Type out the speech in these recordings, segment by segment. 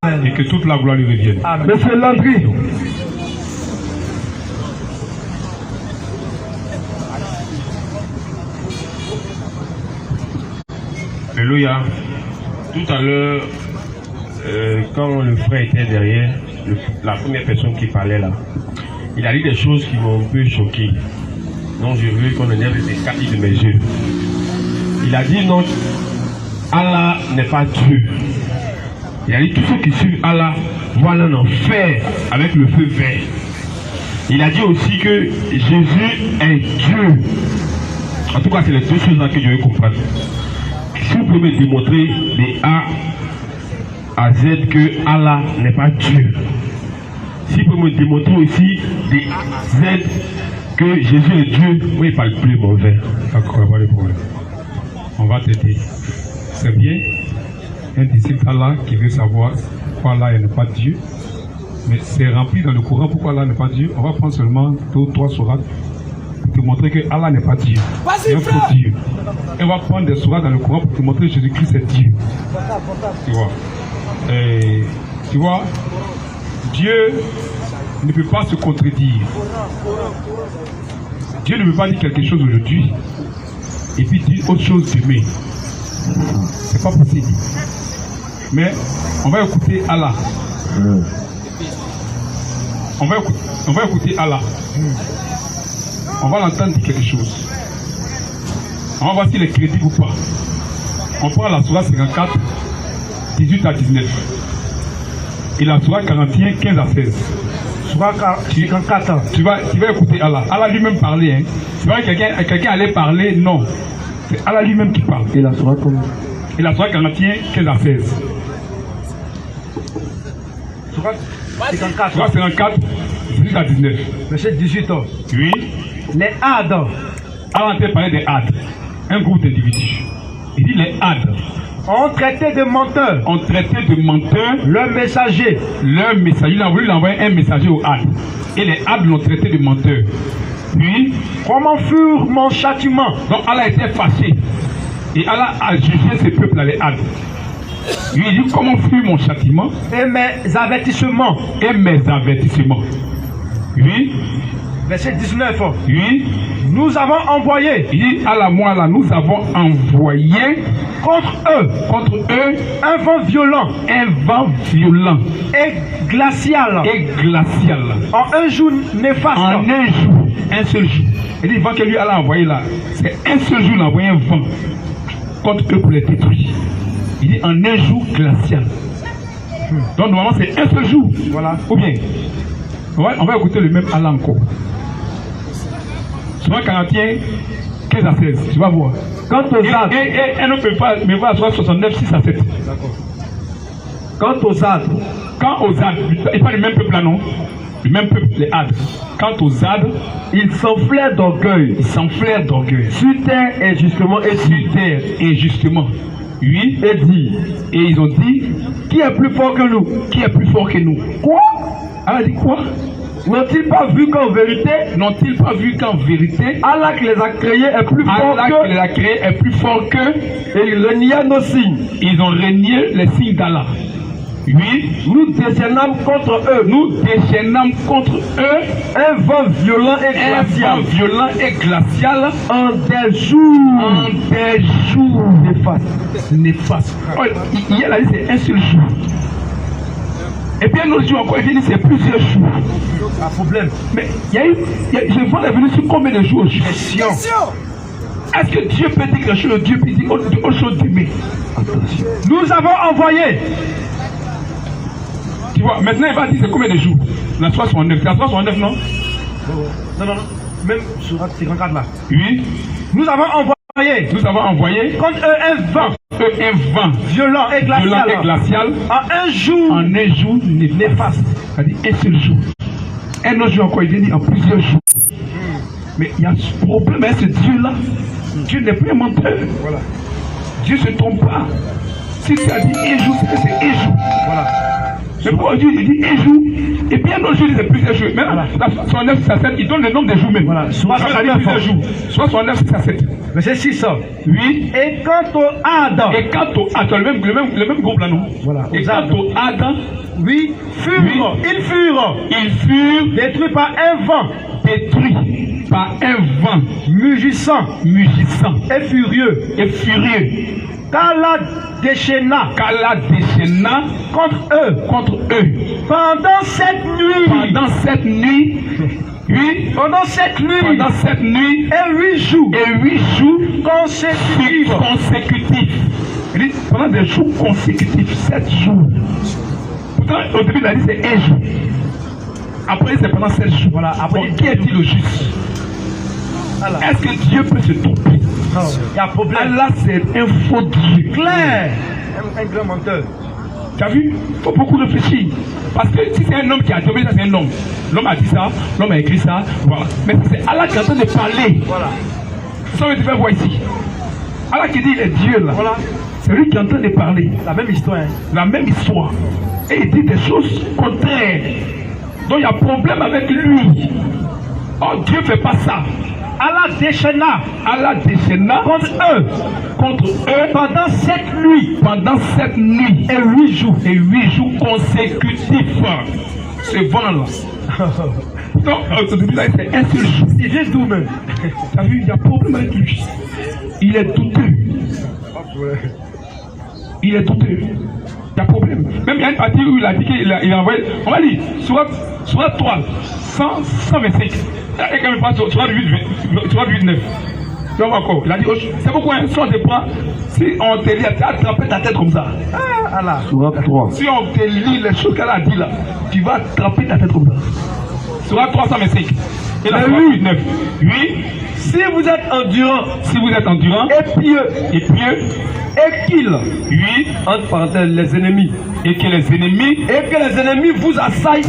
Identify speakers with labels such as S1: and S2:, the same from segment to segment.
S1: Et que toute la gloire lui revienne.
S2: Monsieur Landry.
S3: Alléluia. Tout à l'heure, quand le frère était derrière, la première personne qui parlait là, il a dit des choses qui m'ont un peu choqué. Donc je veux qu'on enlève les écartilles de mes yeux. Il a dit non, Allah n'est pas Dieu. Il a dit tous ceux qui suivent Allah vont aller en enfer avec le feu vert. Il a dit aussi que Jésus est Dieu. En tout cas, c'est les deux choses là que je veux comprendre. Si vous pouvez me démontrer de A à Z que Allah n'est pas Dieu. Si vous pouvez me démontrer aussi de A à Z que Jésus est Dieu, moi il ne parle plus mauvais.
S1: D'accord, pas de problème. On va t'aider. C'est bien. Un disciple d'Allah qui veut savoir pourquoi Allah n'est pas Dieu. Mais c'est rempli dans le Coran pourquoi Allah n'est pas Dieu. On va prendre seulement 2 ou 3 sourates pour te montrer que Allah n'est pas Dieu. C'est un faux Dieu. Et on va prendre des sourates dans le Coran pour te montrer que Jésus-Christ est Dieu. Tu vois. Et, tu vois, Dieu ne peut pas se contredire. Dieu ne peut pas dire quelque chose aujourd'hui et puis dire autre chose demain. C'est pas possible. Mais on va écouter Allah. On va écouter Allah. On va l'entendre dire quelque chose. On va voir s'il est crédible ou pas. On prend la sourate 54, 18 à 19. Et la sourate 41, 15 à 16. Sourate 54. Tu vas écouter Allah. Allah lui-même parler. Hein. C'est vrai que quelqu'un allait parler, non. C'est Allah lui-même qui parle.
S2: Et la sourate combien?
S1: Et la sourate 41, 15 à 16. Sourate 54. Sourate 54, 18 à 19.
S2: Verset 18 ans.
S1: Oui.
S2: Les Hades.
S1: Allah a parlé des Hades. Un groupe d'individus. Il dit les Hades.
S2: On traitait de menteurs.
S1: On traitait de menteurs.
S2: Leur messager.
S1: Leur messager. Il a voulu envoyer un messager aux Hades. Et les Hades l'ont traité de menteurs. Puis,
S2: comment fut mon châtiment?
S1: Donc Allah était fâché. Et Allah a jugé ces peuples-là, les Hades. Lui, il dit comment fut mon châtiment?
S2: Et mes avertissements.
S1: Et mes avertissements. Oui.
S2: Verset 19.
S1: Oui.
S2: Nous avons envoyé.
S1: Il dit Allah, moi là, nous avons envoyé contre eux
S2: un vent violent.
S1: Un vent violent.
S2: Et glacial.
S1: Et glacial.
S2: En un jour néfaste.
S1: En un jour. Un seul jour. Il dit le vent que lui Allah a envoyé là, c'est un seul jour il a envoyé un vent contre eux pour les détruire. Il dit en un jour glacial. Donc normalement c'est un seul jour.
S2: Voilà.
S1: Ou bien, on va écouter le même Allah encore. Sourate 41, 15 à 16. Tu vas voir.
S2: Quant aux Hades.
S1: Et on ne peut pas me voir sur 69, 6 à 7.
S2: D'accord. Quant aux Hades.
S1: Quand aux Hades, et pas le même peuple là non. Le même peuple, les Hades. Quant aux Hades,
S2: ils s'enflèrent d'orgueil.
S1: Ils s'enflèrent d'orgueil.
S2: Sur terre injustement et
S1: sur terre injustement. Oui.
S2: Et dit.
S1: Et ils ont dit,
S2: qui est plus fort que nous?
S1: Qui est plus fort que nous?
S2: Quoi?
S1: Allah dit quoi?
S2: N'ont-ils pas vu qu'en vérité, Allah qui les a créés est plus fort que,
S1: Allah qui les a créés est plus fort que,
S2: et ils reniaient nos signes.
S1: Ils ont renié les signes d'Allah. Oui,
S2: nous déchaînâmes contre eux, un vent violent et glacial, en des jours
S1: néfastes. Oh, il y a là, c'est un seul jour. Et puis un autre jour encore, il dit c'est plusieurs jours.
S2: Pas de problème.
S1: Mais je vois la venue sur combien de jours?
S2: Question.
S1: Est-ce que Dieu peut dire quelque chose? Dieu peut dire autre chose demain?
S2: Attention. Nous avons envoyé.
S1: Tu vois, maintenant il va dire c'est combien de jours? La 69. La 69, non?
S2: Non. Même sur 54 là.
S1: Oui.
S2: Nous avons envoyé
S1: contre eux un vent
S2: violent et
S1: glacial
S2: en un jour
S1: néfaste. C'est-à-dire un seul jour. Un autre jour encore, il dit en plusieurs jours. Mais il y a ce problème avec ce Dieu-là. Dieu n'est plus un menteur.
S2: Voilà.
S1: Dieu ne se trompe pas. Si tu as dit un jour, c'est que c'est un jour.
S2: Voilà.
S1: Mais pour Dieu, il dit un jour. Et puis un autre jour, il dit plusieurs jours. Même la 69, 6 à 7, il donne le nombre des jours même.
S2: Voilà.
S1: Soit 69 jours. Soit 69, 6 à 7.
S2: Verset 6.
S1: Oui.
S2: Et quant au Had,
S1: Et quant au Had, le même groupe là, non?
S2: Voilà.
S1: Et quant au Had,
S2: oui, ils furent
S1: détruits
S2: par un vent, mugissant et furieux. Qu'Allah déchaîna contre eux pendant cette nuit.
S1: Oui,
S2: pendant cette nuit et 8 jours consécutifs.
S1: Pendant des jours consécutifs, 7 jours. Pourtant, au début, il a dit c'est 1 jour. Après, c'est pendant 7 jours.
S2: Voilà. Après,
S1: qui est-il le juste?
S2: Allah.
S1: Est-ce que Dieu peut se tromper?
S2: Non, il y a problème.
S1: Allah, c'est un faux Dieu.
S2: Clair. Un grand menteur.
S1: Tu as vu? Il faut beaucoup réfléchir. Parce que si c'est un homme qui a trouvé ça, c'est un homme. L'homme a dit ça, l'homme a écrit ça. Voilà. Mais c'est Allah qui est en train de parler.
S2: Voilà.
S1: Ça veut dire voir ici. Allah qui dit il est Dieu là.
S2: Voilà.
S1: C'est lui qui est en train de parler.
S2: La même histoire. Hein.
S1: La même histoire. Et il dit des choses contraires. Donc il y a problème avec lui. Oh, Dieu ne fait pas ça.
S2: Allah déchaîna
S1: contre eux
S2: pendant cette nuit
S1: et 8 jours consécutifs. Ce vent là. Donc au début là c'est un seul jour.
S2: C'est juste d'où même.
S1: Tu as vu, il y a problème avec lui. Il est douteux. Il est douteux. Il y a problème. Même il y a une partie où il a dit qu'il a envoyé. On va dire, soit 3, 125. Et quand il passe soit 8, 9. Tu vois encore. Il a dit, c'est pourquoi un soir je prends. Si on te lit, tu as attrapé ta tête comme ça.
S2: Ah, Allah.
S4: Surat 3.
S1: Si on te lit les choses qu'elle a dit là, tu vas attraper ta tête comme ça. Soit 325. Et là, 8, 9. Oui.
S2: Si vous êtes endurant,
S1: et pieux,
S2: et qu'il,
S1: oui,
S2: entre parenthèses, les ennemis,
S1: et que les ennemis
S2: vous assaillent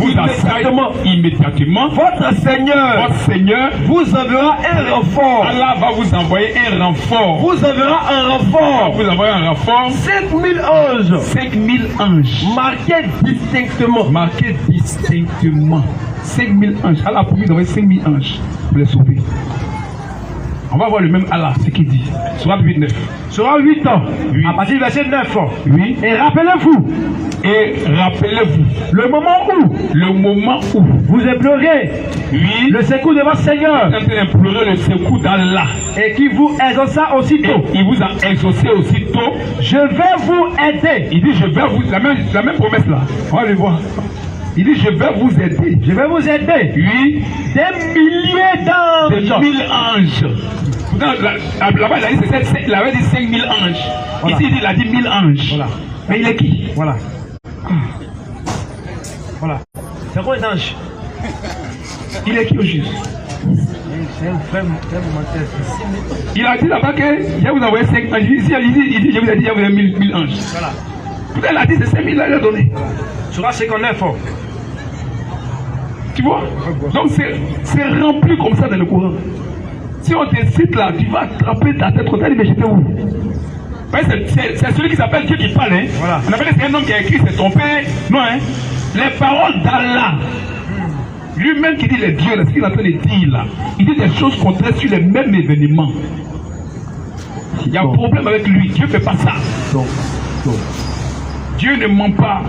S1: immédiatement,
S2: votre Seigneur
S1: vous enverra
S2: un renfort.
S1: Allah va vous envoyer un renfort.
S2: Vous enverra un renfort.
S1: Vous envoyer un renfort.
S2: 5000 anges.
S1: 5000 anges.
S2: Marqués distinctement.
S1: 5000 anges. Allah a promis d'envoyer 5000 anges pour les sauver. On va voir le même Allah, ce qu'il dit. Surat 8, 9.
S2: Surat 8 ans.
S1: Oui.
S2: À partir du verset 9.
S1: Oui.
S2: Et rappelez-vous. Le moment où vous implorez le secours de votre Seigneur.
S1: Implorer le secours d'Allah.
S2: Et qui vous exauça aussitôt.
S1: Il vous a exaucé aussitôt.
S2: Je vais vous aider.
S1: Il dit je vais vous. La même promesse là. On va le voir. Il dit je vais vous aider. Oui.
S2: Des milliers d'anges.
S1: 1000 anges. Là-bas, il avait dit 5000 anges. Voilà. Ici, il a dit 1000 anges.
S2: Voilà.
S1: Mais il est qui?
S2: Voilà. C'est quoi les anges?
S1: Il est qui au juste?
S2: C'est un vrai menteur.
S1: Il a dit là-bas que je vais vous envoyer 5 anges. Ici, il dit je vous ai dit je vous ai 1000 anges.
S2: Voilà.
S1: Peut-être il a dit c'est 5000 là, il a donné.
S2: Surat 59.
S1: Tu vois? Donc c'est rempli comme ça dans le Coran. Si on te cite là, tu vas attraper ta tête, on t'a dit mais j'étais où? C'est celui qui s'appelle Dieu qui parle. Hein?
S2: Voilà.
S1: On appelle c'est un homme qui a écrit, c'est trompé. Non, hein? Les paroles d'Allah. Lui-même qui dit les dieux, là, ce qu'il est en train de dire là, il dit des choses contraires sur les mêmes événements. Il y a un problème avec lui. Dieu ne fait pas ça. Dieu ne ment pas.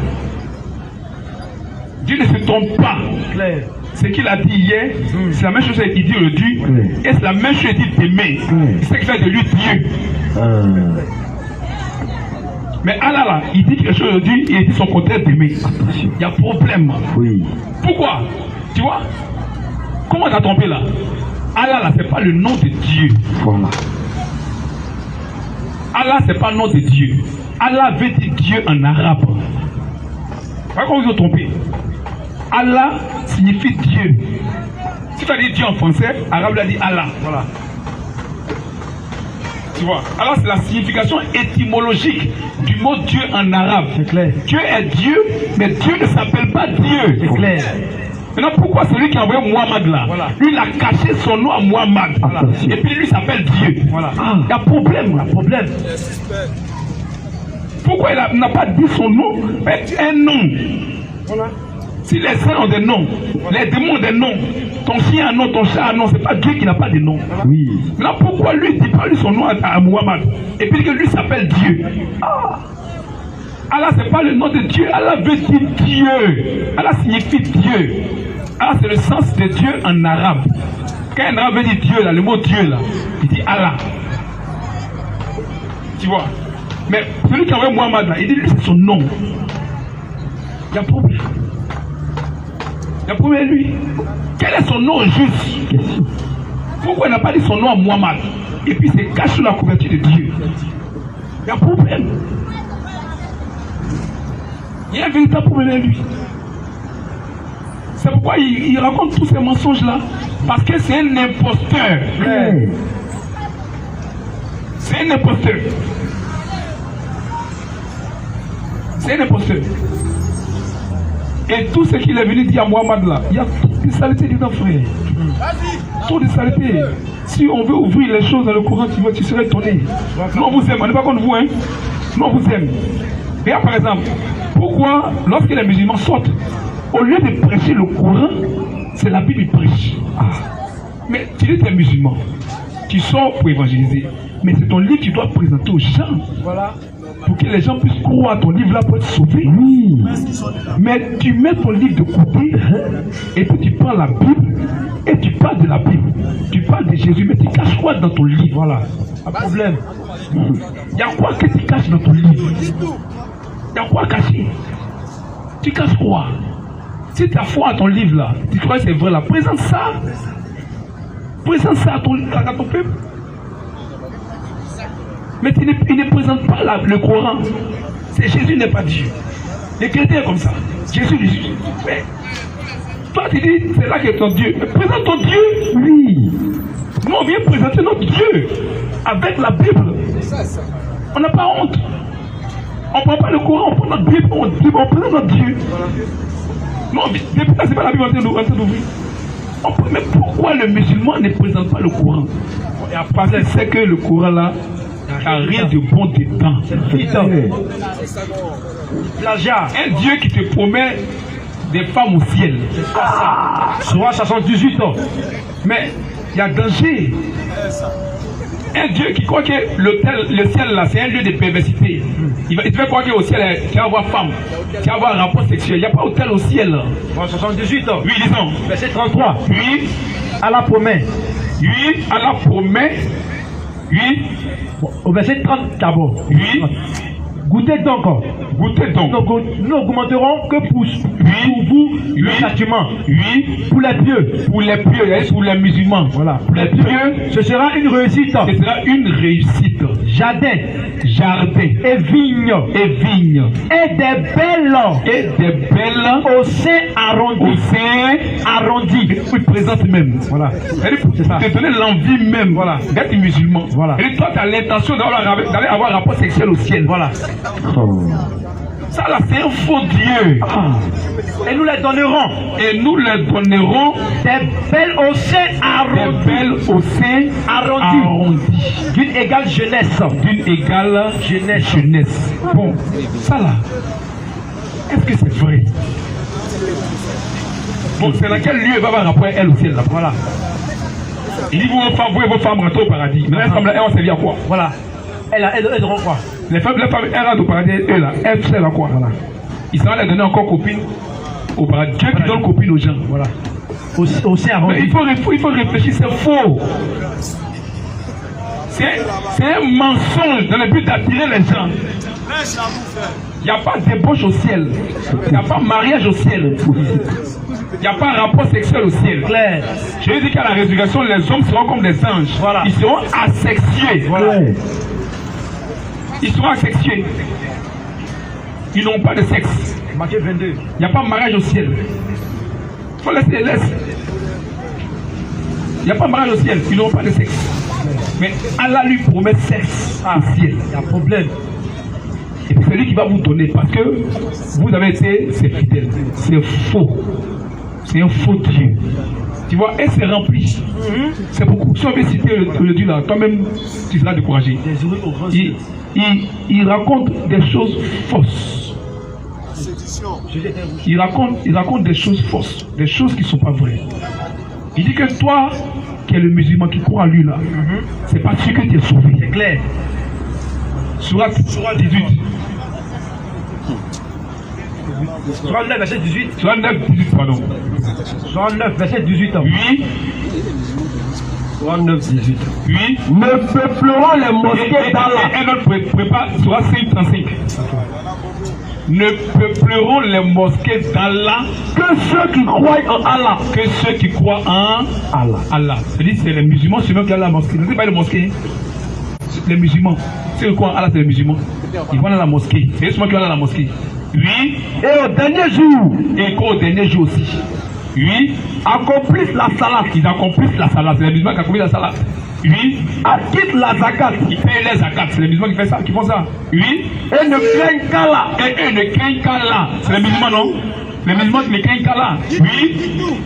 S1: Dieu ne se trompe pas.
S2: Claire.
S1: Ce qu'il a dit hier, c'est la même chose qu'il dit aujourd'hui, et c'est la même chose qu'il dit demain. C'est ce qui fait de lui Dieu. Mais Allah là, il dit quelque chose aujourd'hui, et il dit son contraire demain. Il y a problème.
S4: Oui.
S1: Pourquoi? Tu vois? Comment on a trompé là? Allah là, c'est pas le nom de Dieu.
S4: Voilà.
S1: Allah, c'est pas le nom de Dieu. Allah veut dire Dieu en arabe. Pourquoi vous vous trompez? Allah signifie Dieu. Si tu as dit Dieu en français, arabe l'a dit Allah. Voilà. Tu vois? Alors c'est la signification étymologique du mot Dieu en arabe.
S2: C'est clair.
S1: Dieu est Dieu, mais Dieu ne s'appelle pas Dieu.
S2: C'est clair.
S1: Maintenant, pourquoi celui qui a envoyé Muhammad là, voilà, lui il a caché son nom à Muhammad, voilà, et puis lui s'appelle Dieu. Voilà. Il y a problème. Pourquoi il n'a pas dit son nom, mais un nom? Voilà. Si les saints ont des noms, les démons ont des noms, ton chien a un nom, ton chat a un nom, c'est pas Dieu qui n'a pas de nom.
S2: Oui.
S1: Maintenant, pourquoi lui ne dit pas lui son nom à Muhammad et puis que lui s'appelle Dieu? Allah, c'est pas le nom de Dieu, Allah veut dire Dieu. Allah signifie Dieu. Allah, c'est le sens de Dieu en arabe. Quand un arabe veut dire Dieu, là, le mot Dieu, là, il dit Allah. Tu vois? Mais celui qui a envoyé Muhammad, là, il dit lui, c'est son nom. Il y a un problème. Il y a un problème, lui. Quel est son nom juste? Pourquoi il n'a pas dit son nom à Muhammad? Et puis, c'est caché sous la couverture de Dieu. Il y a un problème. Il y a un véritable problème à lui. C'est pourquoi il raconte tous ces mensonges-là. Parce que c'est un imposteur. C'est un imposteur. C'est un imposteur. Et tout ce qu'il est venu dire à Muhammad là, il y a toutes les saletés dedans, frère. Toutes les saletés. Si on veut ouvrir les choses dans le Coran, tu serais étonné. Nous on vous aime, on n'est pas contre vous, hein. Nous on vous aime. Regarde par exemple, pourquoi lorsque les musulmans sortent, au lieu de prêcher le Coran, c'est la Bible qui prêche. Mais tu es un musulman, tu sors pour évangéliser, mais c'est ton livre que tu dois présenter aux gens. Voilà. Pour que les gens puissent croire à ton livre là pour être sauvés. Oui. Mais tu mets ton livre de côté et puis tu prends la Bible et tu parles de la Bible. Tu parles de Jésus, mais tu caches quoi dans ton livre? Voilà. Pas de problème. Il y a quoi que tu caches dans ton livre? Il y a quoi cacher? Tu caches quoi? Si tu as foi à ton livre là, tu crois que c'est vrai là, présente ça. Présente ça à ton peuple. Mais il ne présente pas le Coran. Jésus n'est pas Dieu. Les chrétiens comme ça. Jésus dit. Mais toi tu dis, c'est là que ton Dieu. Mais présente ton Dieu. Oui. Nous on vient présenter notre Dieu avec la Bible. On n'a pas honte. On ne prend pas le Coran, on prend notre Bible, on présente notre Dieu. Non, depuis là, c'est pas la Bible en train d'ouvrir. Mais pourquoi le musulman ne présente pas le Coran? Et après, c'est que le Coran là, il n'y a rien de bon dedans. Plagiat. Un Dieu qui te promet des femmes au ciel. C'est pas ça. Surah 78 ans. Mais il y a danger. Un Dieu qui croit que le ciel là, c'est un lieu de perversité. Il te fait croire qu'au ciel, tu vas avoir femme, tu vas avoir un rapport sexuel. Il n'y a pas hôtel au ciel. 78 ans. Oui, disons. Verset 33. Oui. Allah promet. Oui, Allah promet. Oui. Bon, au verset 30 d'abord. Oui. Goûtez donc. Goûtez donc. Nous augmenterons que pour vous le châtiment. Oui. Pour les pieux. Pour les pieux, pour les musulmans. Voilà. Pour les pieux, ce sera une réussite. Ce sera une réussite. Jardin. Jardin. Et vigne. Et vigne. Et des belles. Et des belles. Au sein arrondi. Au sein arrondi. Oui, présente même. Voilà. C'est ça. Te donner l'envie même. Voilà. D'être musulman. Voilà. Et toi, tu as l'intention d'aller avoir un rapport sexuel au ciel. Voilà. Ça là c'est un faux Dieu. Et nous les donnerons. Et nous les donnerons des belles au sein arrondies. Des belles au sein arrondies. D'une égale jeunesse. D'une égale jeunesse. Bon, ça là, est-ce que c'est vrai? Bon, c'est dans quel lieu elle va avoir rapport elle au ciel là? Voilà. Il dit vos femmes rentrent au paradis. Mais les femmes là, elles vont servir à quoi? Voilà. Elles auront quoi? Les femmes, elles rentrent au paradis, eux là, elles servent à quoi? Voilà. Ils seront les donner encore copines au paradis. Dieu qui donne copines aux gens. Voilà. Aussi avant. Mais il faut réfléchir, c'est faux. C'est un mensonge dans le but d'attirer les gens. Il n'y a pas d'ébauche au ciel. Il n'y a pas mariage au ciel. Il n'y a pas rapport sexuel au ciel. Claire. Je veux dire qu'à la résurrection, les hommes seront comme des anges. Voilà. Ils seront asexués. Voilà. Ils seront asexués. Ils n'ont pas de sexe. Matthieu 22. Il n'y a pas de mariage au ciel. Il faut laisser les laisses. Il n'y a pas de mariage au ciel. Ils n'ont pas de sexe. Mais Allah lui promet sexe au ciel. Il y a un problème. Et c'est lui qui va vous donner parce que vous avez été fidèle. C'est faux. C'est un faux Dieu. Tu vois, et c'est rempli. C'est beaucoup. Si on veut citer le Dieu là, toi-même, tu seras découragé. Il raconte des choses fausses.
S2: Il raconte des choses fausses, des choses qui ne sont pas vraies. Il dit que toi, qui es le musulman qui croit en lui là, c'est pas sûr que tu es sauvé. C'est clair. Surat 18. Surat 9, verset 18. Surat 9, 18, pardon. Surat 9, verset 18. Oui. Surat 9, 18. Oui. Ne peupleront les mosquées d'Allah. Et notre prépare, Surat 5, 35. Ne peupleront les mosquées d'Allah que ceux qui croient en Allah. Que ceux qui croient en Allah. C'est les musulmans seulement qui ont la mosquée. Ce n'est pas les mosquées. Les musulmans. Ceux qui croient en Allah, c'est les musulmans. Ils vont dans la mosquée. C'est eux seulement qui vont dans la mosquée. Oui. Et au dernier jour. Et qu'au dernier jour aussi. Oui. Accomplissent la salat. Ils accomplissent la salat. C'est les musulmans qui accomplissent la salat. Oui. Acquittent la zakat. Ils payent les zakat. C'est les musulmans qui font ça. Oui. Et ne craignent qu'Allah. Et eux ne craignent qu'Allah. C'est les musulmans, non? Les musulmans qui ne craignent qu'Allah. Oui.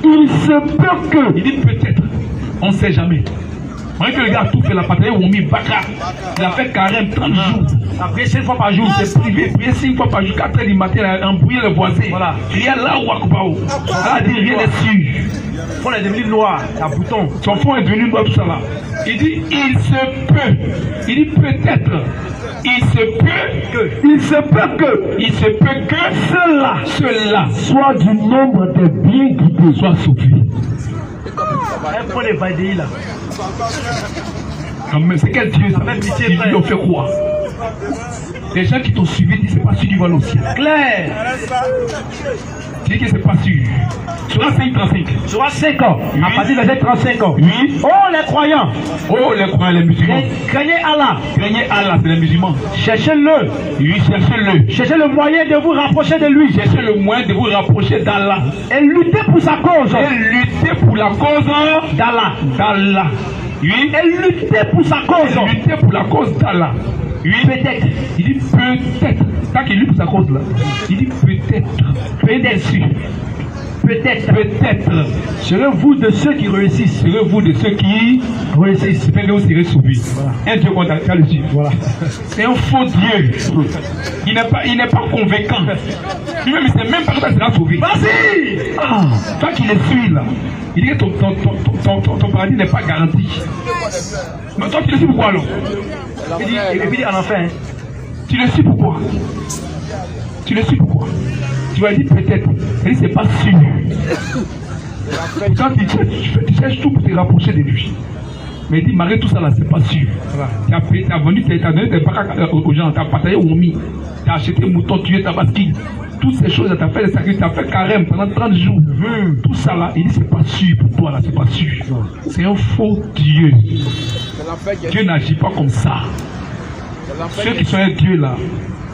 S2: Il se peut que. Il dit peut-être. On ne sait jamais. Voyez que le gars a tout fait, la patrie, on mis Baka. Il a fait carême 30 jours. Il a prié 5 fois par jour, c'est privé, prié 5 fois par jour, 4 h du matin, il a embrouillé le voisin. Voilà. Rien là où Akubao. Elle a dit rien n'est sûr. Son fond est devenu noir, il y a un bouton. Son fond est devenu noir, tout ça là. Il dit, il se peut. Il dit peut-être. Il se peut que cela soit du nombre des bien guidés, soit sauvés. Un point de Vaidéi là. Mais c'est quel Dieu ça? Ils lui ont fait quoi? Les gens qui t'ont suivi disent c'est pas sûr qu'ils vont au ciel. Claire. Dis que c'est pas sûr. Sur 5:35. Sur 5 ans. À partir de verset 35 ans. Oui. Oh les croyants. Oh les croyants, les musulmans. Craignez Allah. Craignez Allah, c'est les musulmans. Cherchez-le. Oui, cherchez-le. Cherchez le moyen de vous rapprocher de lui. Cherchez le moyen de vous rapprocher d'Allah. Et luttez pour sa cause. Et luttez pour la cause d'Allah. D'Allah. Oui. Et luttez pour sa cause. Et luttez pour la cause d'Allah. Oui. Peut-être. Il dit peut-être. Tant qu'il lutte pour sa cause là. Il dit peut-être. Peut-être. Serez-vous de ceux qui réussissent. Serez-vous de ceux qui réussissent. Peut-être que vous serez sauvés. Un Dieu qu'on a le suivre. Voilà. C'est un faux Dieu. Il n'est pas convaincant. Lui-même, il ne sait même pas que tu seras sauvé. Vas-y. Toi qui le suis là. Il dit que ton paradis n'est pas garanti. Mais toi, tu le suis pourquoi alors? Il dit, et puis en enfin, tu le suis pourquoi? Tu vas dire peut-être. Il dit c'est pas sûr. Quand tu cherches tout pour te rapprocher de lui. Mais il dit malgré tout ça là, c'est pas sûr. Tu as vendu, tu as donné tes baraques aux gens, tu as partagé au mi, tu as acheté un mouton, tu es tabaski. Toutes ces choses, tu as fait des sacrifices, tu as fait carême pendant 30 jours. Tout ça là, il dit c'est pas sûr pour toi là, c'est pas sûr. C'est un faux Dieu. Dieu n'agit pas comme ça. Ceux qui sont un Dieu là,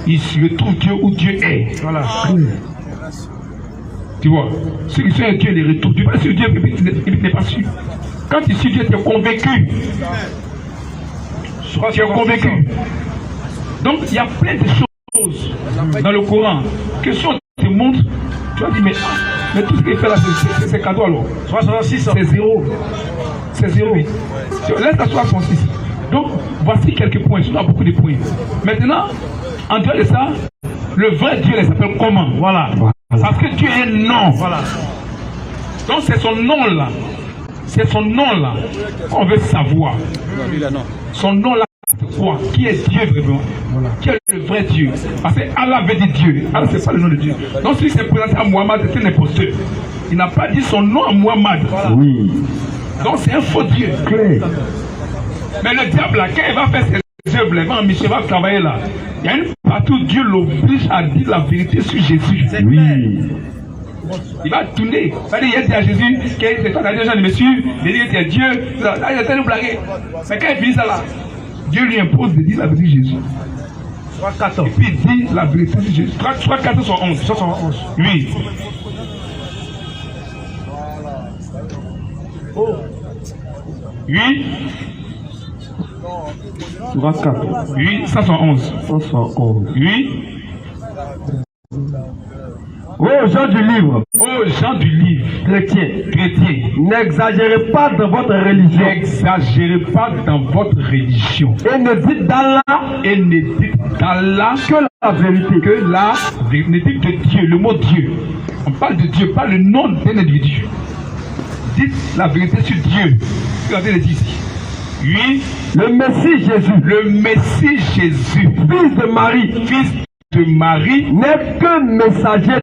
S2: ils se retrouvent Dieu où Dieu est. Voilà. Tu vois, ceux qui sont un Dieu les retrouvent. Tu vas sur Dieu et puis tu n'es pas sûr. Quand tu suis Dieu, tu es convaincu. Tu es convaincu. Donc il y a plein de choses dans le Coran que si on te montre, tu vas dire mais tout ce qu'il fait là, c'est cadeau alors. 66, c'est zéro. C'est zéro. Laisse-la 66. Donc, voici quelques points. Il y a beaucoup de points. Maintenant, en dehors de ça, le vrai Dieu, il s'appelle comment? Voilà. Parce que Dieu est un nom. Voilà. Donc, c'est son nom là. C'est son nom là qu'on veut savoir. Son nom là, c'est quoi? Qui est Dieu vraiment? Voilà. Qui est le vrai Dieu? Parce que Allah veut dire Dieu. Allah, c'est pas le nom de Dieu. Donc, celui qui s'est présenté à Muhammad, c'est un imposteur. Il n'a pas dit son nom à Muhammad. Voilà. Oui. Donc, c'est un faux Dieu. Claire. Mais le diable là, quand il va faire ses œuvres, il va en mission, il va travailler là. Il y a une partie où Dieu l'oblige à dire la vérité sur Jésus. Oui. Il va tourner. Il va dire, il y a Jésus, qui est pas des gens de me suivre, il dit que c'est Dieu. Là, il essaie de blaguer. Mais quand il finit ça là, Dieu lui impose de dire la vérité sur Jésus. 3-14. Et puis il dit la vérité sur Jésus. 3-14 sur 11. 11. Oui. Oh. Oui. 3-4. Oui, 511. 511. Oui. Aux gens du livre.
S1: Aux gens du livre.
S2: Chrétiens.
S1: N'exagérez
S2: pas dans votre religion.
S1: N'exagérez pas dans votre religion.
S2: Et ne dites d'Allah.
S1: Que
S2: la vérité.
S1: Que la vérité. Ne dites de Dieu, le mot Dieu. On parle de Dieu, pas le nom d'un individu. Dites la vérité sur Dieu. Regardez les ici. Oui.
S2: Le Messie Jésus.
S1: Le Messie Jésus.
S2: Fils de Marie.
S1: Fils de Marie.
S2: N'est qu'un messager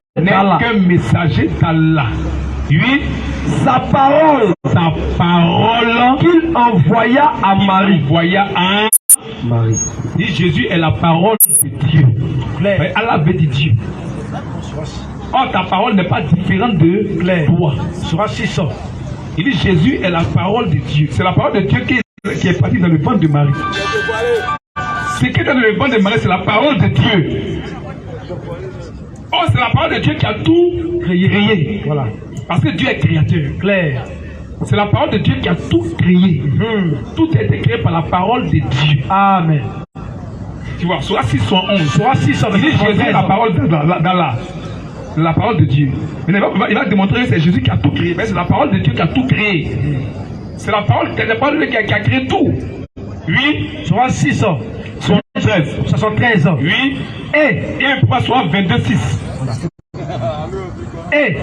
S2: d'Allah.
S1: Oui.
S2: Sa parole
S1: qu'il
S2: envoya à Marie.
S1: Marie. Dit Jésus est la parole de Dieu. Allah veut dire Dieu. Or ta parole n'est pas différente de toi.
S2: Sera 600.
S1: Il dit Jésus est la parole de Dieu. C'est la parole de Dieu qui est partie dans le ventre de Marie. Ce qui est dans le ventre de Marie, c'est la parole de Dieu. Oh, c'est la parole de Dieu qui a tout créé.
S2: Voilà.
S1: Parce que Dieu est créateur.
S2: Clair.
S1: C'est la parole de Dieu qui a tout créé. Tout a été créé par la parole de Dieu.
S2: Amen.
S1: Tu vois, soit 611. Soit 611. Jésus est la parole d'Allah. La parole de Dieu. Il va démontrer que c'est Jésus qui a tout créé. Mais c'est la parole de Dieu qui a tout créé. C'est la parole de Dieu qui a créé tout. Oui.
S2: Soit 600. 73 ans.
S1: Oui. Et pourquoi soit 22,6.
S2: Et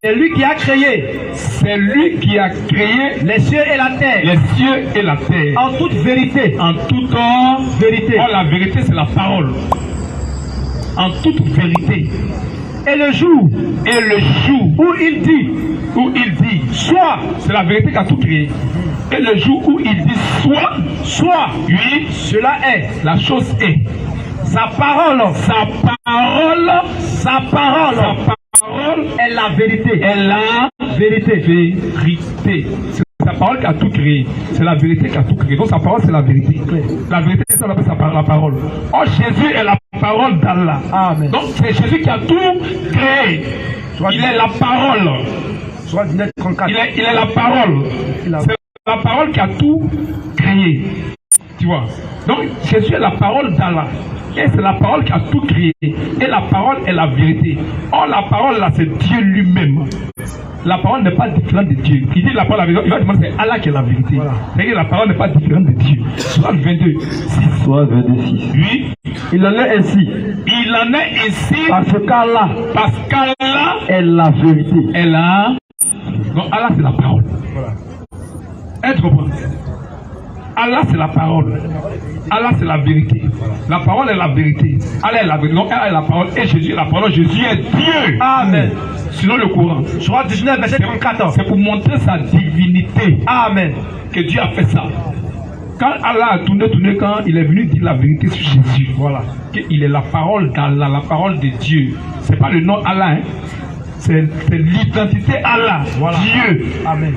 S2: c'est lui qui a créé.
S1: C'est lui qui a créé
S2: les cieux et la terre.
S1: Les cieux et la terre.
S2: En toute vérité.
S1: En toute vérité. Oh, la vérité, c'est la parole. En toute vérité.
S2: Et le jour
S1: où il dit, soit, c'est la vérité qui a tout créé. Et le jour où il dit soit, oui,
S2: cela est,
S1: la chose est.
S2: Sa parole est la vérité.
S1: C'est sa parole qui a tout créé. C'est la vérité qui a tout créé. Donc sa parole, c'est la vérité. La vérité, c'est ça qu'on appelle la parole. Oh, Jésus est la parole d'Allah.
S2: Amen.
S1: Donc c'est Jésus qui a tout créé. Il est la parole. Il est la parole. C'est la parole qui a tout créé. Tu vois. Donc Jésus est la parole d'Allah. Et c'est la parole qui a tout créé. Et la parole est la vérité. Or la parole là, c'est Dieu lui-même. La parole n'est pas différente de Dieu. Il dit la parole, il va demander c'est Allah qui est la vérité. Voilà. C'est-à-dire la parole n'est pas différente de Dieu. Soit 22, 6.
S2: Soit 22, 6.
S1: Oui.
S2: Il en est ainsi. Parce qu'Allah est la vérité.
S1: Donc Allah c'est la parole. Voilà. Être comprend. Allah c'est la parole. Allah c'est la vérité. La parole est la vérité. Allah est la vérité. Donc Allah est la parole. Et Jésus est la parole. Jésus est Dieu.
S2: Amen.
S1: Sinon le Coran.
S2: Surah 19, verset 34.
S1: C'est pour montrer sa divinité.
S2: Amen.
S1: Que Dieu a fait ça. Quand Allah a tourné, quand il est venu dire la vérité sur Jésus. Voilà. Qu'il est la parole d'Allah, la parole de Dieu. C'est pas le nom Allah. Hein. C'est l'identité Allah. Voilà. Dieu.
S2: Amen.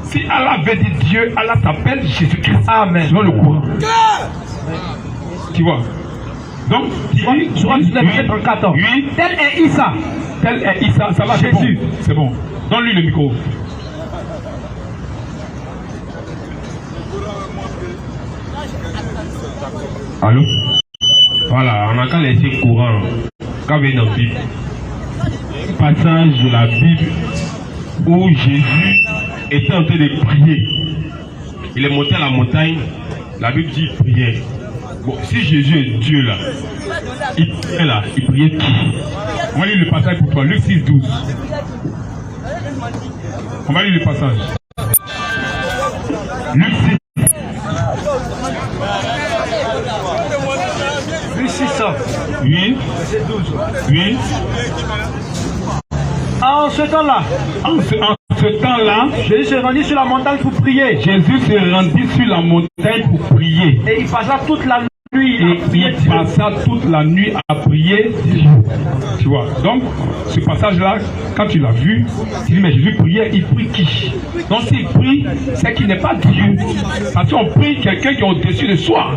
S1: Si Allah veut dire Dieu, Allah s'appelle Jésus-Christ.
S2: Amen.
S1: Selon le Coran. Tu vois. Donc,
S2: Surah 19, verset 34.
S1: Oui.
S2: Tel est Issa.
S1: Ça va, Jésus. C'est bon. Donne-lui le micro. Allô? Voilà, on entend les signes courants. Quand vient dans la Bible, passage de la Bible où Jésus était en train de prier. Il est monté à la montagne. La Bible dit prière. Bon, si Jésus est Dieu là, il priait qui? On va lire le passage pour toi, Luc 6, 12. On va lire le passage. Luc 6.
S2: Luc 6.
S1: Oui.
S2: Verset 12.
S1: Oui.
S2: En ce temps-là, Jésus se rendit sur la montagne pour prier.
S1: Jésus se rendit sur la montagne pour prier.
S2: Et il passa toute la nuit.
S1: Il passa toute la nuit à prier. Tu vois. Donc, ce passage-là, quand tu l'as vu, tu dis, mais Jésus priait, il prie qui? Donc, s'il prie, c'est qu'il n'est pas Dieu. Parce qu'on prie quelqu'un qui est au-dessus de soi.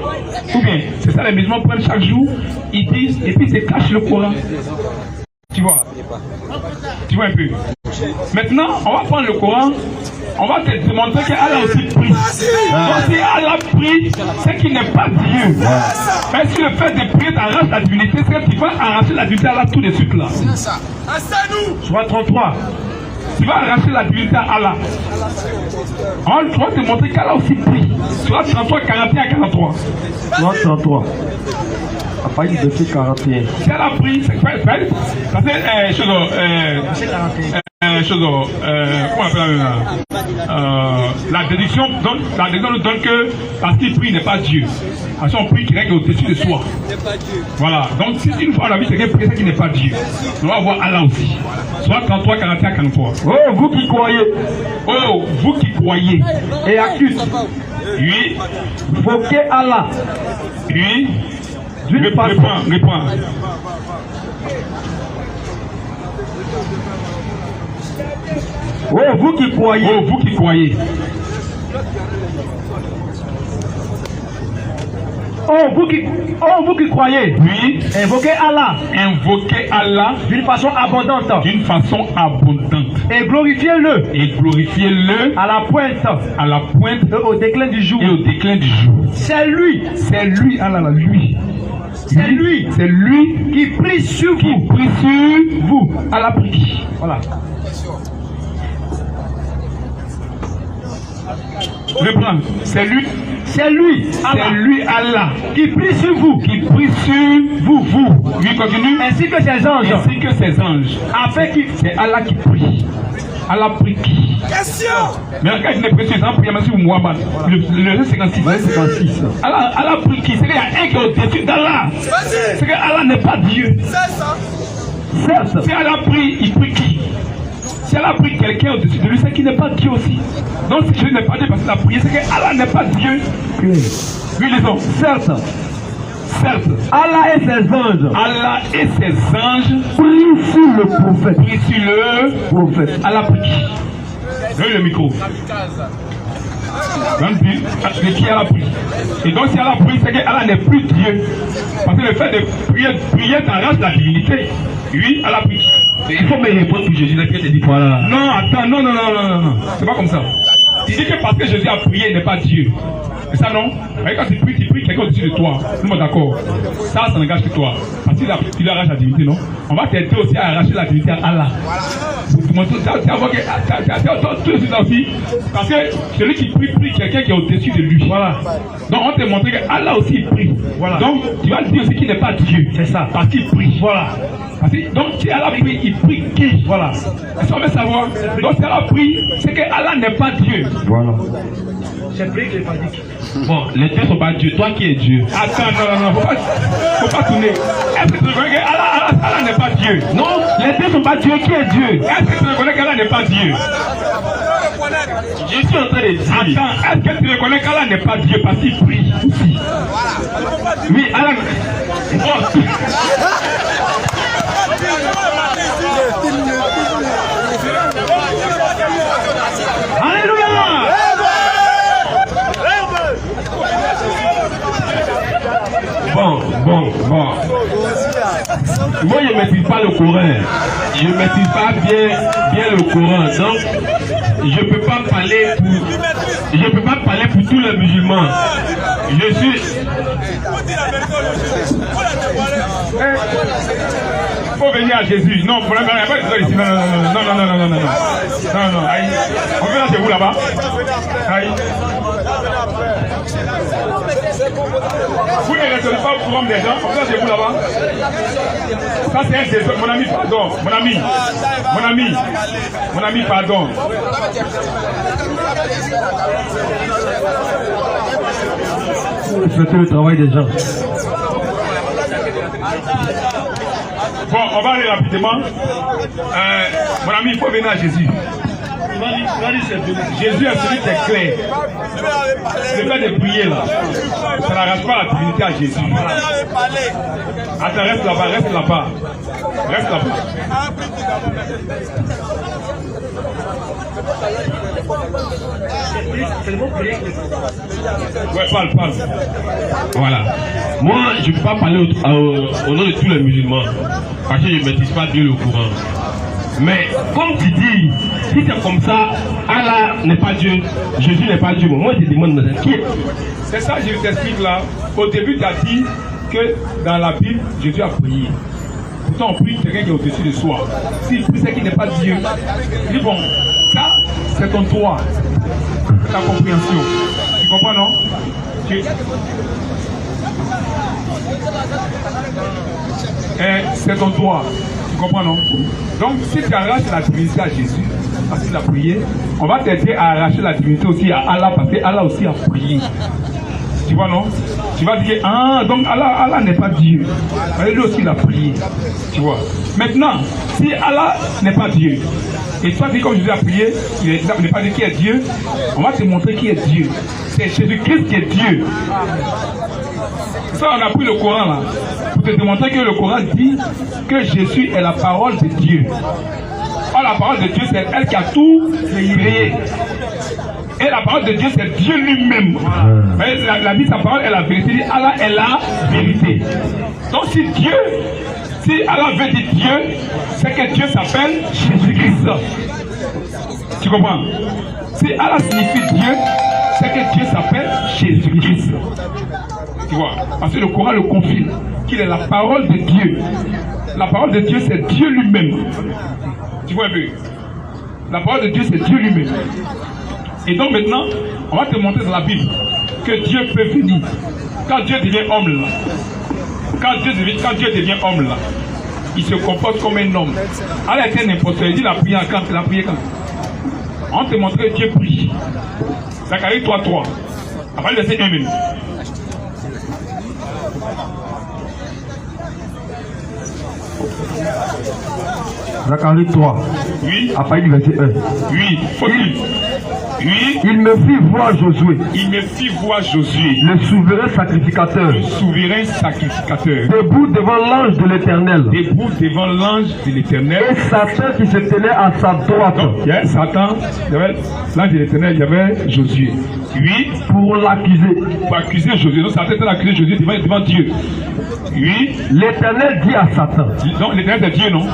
S1: Ou bien, c'est ça, les musulmans prennent chaque jour, ils disent, et puis ils se cachent le Coran. Tu vois? Tu vois un peu? Maintenant, on va prendre le Coran. On va te démontrer qu'Allah aussi prie. Donc si Allah prie, c'est qu'il n'est pas Dieu. Mais si le fait de prier t'arrache la divinité, c'est que tu vas arracher la divinité à Allah tout de suite là. Soit 33. Tu vas arracher la divinité à Allah. On va te montrer qu'Allah aussi prie. Soit 33, 41 à 43.
S2: Soit 33. À partir de verset 41.
S1: Si elle a pris, c'est quoi? Ça fait comment on appelle la déduction nous donne que parce qu'il prie n'est pas Dieu. Parce qu'on prie qui règle au-dessus de soi. Voilà. Donc si une fois on a vu quelqu'un prier, c'est qu'il n'est pas Dieu. On va voir Allah aussi. Soit 33, 41, 43.
S2: Oh, vous qui croyez.
S1: Oh, vous qui croyez.
S2: Et accuse.
S1: Oui.
S2: Invoquez Allah.
S1: Oui. Réponds.
S2: Oh, vous qui croyez.
S1: Oh, vous qui croyez.
S2: Oh, vous qui croyez.
S1: Oui.
S2: Invoquez Allah.
S1: Invoquez Allah
S2: D'une façon abondante.
S1: Et
S2: glorifiez-le.
S1: À la pointe.
S2: Et au déclin du jour. C'est lui,
S1: Allah, lui.
S2: C'est lui qui prie sur vous.
S1: Allah prie.
S2: Voilà.
S1: Reprends. C'est lui, Allah,
S2: qui prie sur vous.
S1: Oui, continue.
S2: Ainsi que ses anges.
S1: Afin qu'il, c'est Allah qui prie. Allah prie qui?
S4: Question.
S1: Mais regarde, il est précis, exemple, il y a M. Muhammad, le 56. Allah prie qui? C'est qu'il y a un qui est au-dessus d'Allah. C'est que Allah n'est pas Dieu. Certes, si Allah prie, il prie qui? Si Allah prie quelqu'un au-dessus de lui, c'est qu'il n'est pas Dieu aussi. Donc si Dieu n'est pas Dieu parce qu'il a prié, c'est que Allah n'est pas Dieu. Oui, les hommes. Certes,
S2: Allah et ses anges
S1: prient sur le prophète. Allah prie qui? Donne le micro. Donc, de qui Allah prie. Et donc si Allah prie, c'est que Allah n'est plus Dieu. Parce que le fait de prier t'arrache la divinité. Oui, Allah prie. Il faut me répondre pour Jésus. Te dit voilà. Non, attends, non. C'est pas comme ça. Tu dis que parce que Jésus a prié, il n'est pas Dieu. C'est ça, non? Quand tu pries quelqu'un au-dessus de toi. Nous sommes d'accord. Ça n'engage que toi. Parce que tu arraches la divinité, non? On va t'aider aussi à arracher la divinité à Allah. Tout ça aussi. Parce que celui qui prie quelqu'un qui est au-dessus de lui. Voilà. Donc on te montre que Allah aussi prie. Voilà. Donc tu vas dire aussi qu'il n'est pas Dieu. C'est ça. Parce qu'il prie. Voilà. Donc si Allah prie, il prie qui? Voilà. Est-ce qu'on veut savoir? Donc si Allah prie, c'est que Allah n'est pas Dieu.
S2: Voilà.
S1: C'est prié que les paniques. Bon, les dieux ne sont pas Dieu. Toi qui es Dieu. Attends, non. Faut pas tourner. Est-ce que tu reconnais que Allah n'est pas Dieu? Non, les dieux ne sont pas Dieu. Qui est Dieu? Est-ce que tu reconnais qu'Allah n'est pas Dieu? Je suis en train de dire. Attends, est-ce que tu reconnais qu'Allah n'est pas Dieu parce qu'il prie aussi? Oui, Allah. Alléluia! Bon. Moi, je ne maîtrise pas le Coran. Je ne maîtrise pas bien le Coran. Donc, je ne peux pas parler pour tous les musulmans. Je suis... Il faut venir à Jésus. Non, pour la il n'y a pas de ici. Non. Aïe. On vient chez vous là-bas. Aïe. Vous ne restez pas au courant des gens. On vient chez vous là-bas. Ça c'est un désordre. Mon ami, pardon. Mon ami, pardon.
S2: Faites le travail des gens.
S1: Bon, on va aller rapidement. Mon ami, il faut venir à Jésus. Jésus est celui qui est clair. Le fait de prier là, ça n'arrache pas la divinité à Jésus. Attends, reste là-bas. Reste là-bas.
S3: Ouais, parle. Voilà. Moi, je ne peux pas parler au nom de tous les musulmans. Parce que je ne maîtrise pas Dieu le Coran. Mais comme tu dis, si c'est comme ça, Allah n'est pas Dieu, Jésus n'est pas Dieu. Moi, je te demande qui est.
S1: C'est ça, je t'explique là. Au début, tu as dit que dans la Bible, Jésus a prié. Pourtant, on prie quelqu'un qui est au-dessus de soi. S'il prie, c'est qu'il n'est pas Dieu. Il dit bon, ça, c'est ton droit, ta compréhension. Tu comprends, non? C'est ton droit. Tu comprends, non? Donc, si tu arraches la divinité à Jésus, parce qu'il a prié, on va t'aider à arracher la divinité aussi à Allah, parce que Allah aussi a prié. Tu vois, non? Tu vas dire, ah, donc Allah n'est pas Dieu. Lui aussi, il a prié. Tu vois? Maintenant, si Allah n'est pas Dieu, et toi, dis comme Jésus a prié, il n'est pas dit qui est Dieu, on va te montrer qui est Dieu. C'est Jésus-Christ qui est Dieu. Ça, on a pris le Coran là, pour te démontrer que le Coran dit que Jésus est la parole de Dieu. Or, la parole de Dieu, c'est elle qui a tout créé. Et la parole de Dieu, c'est Dieu lui-même. La vie, sa parole est la vérité. Allah est la vérité. Donc, si Allah veut dire Dieu, c'est que Dieu s'appelle Jésus-Christ. Tu comprends? Si Allah signifie Dieu, c'est que Dieu s'appelle Jésus-Christ. Tu vois? Parce que le Coran le confirme qu'il est la parole de Dieu. La parole de Dieu, c'est Dieu lui-même. Tu vois un peu? La parole de Dieu, c'est Dieu lui-même. Et donc maintenant, on va te montrer dans la Bible que Dieu peut venir. Quand Dieu devient homme là, quand Dieu devient homme là, il se comporte comme un homme. Allah était un imposteur, il dit la prière quand? On va te montrer que Dieu prie. Zacharie 3:3. Après le verset 1 minute.
S2: Zacharie 3.
S1: Oui.
S2: Après le verset 1.
S1: Oui. Oui.
S2: Il me fit voir Josué.
S1: Il me fit voir Josué.
S2: Le souverain sacrificateur.
S1: Le souverain sacrificateur.
S2: Debout devant l'ange de l'Éternel.
S1: Debout devant l'ange de l'Éternel.
S2: Et Satan qui se tenait à sa droite.
S1: Donc, il y avait Satan, il y avait l'ange de l'Éternel, il y avait Josué. Oui.
S2: Pour l'accuser.
S1: Pour accuser Josué. Donc Satan était accusé Josué devant Dieu. Oui.
S2: L'Éternel dit à Satan.
S1: Donc l'Éternel c'est Dieu, non?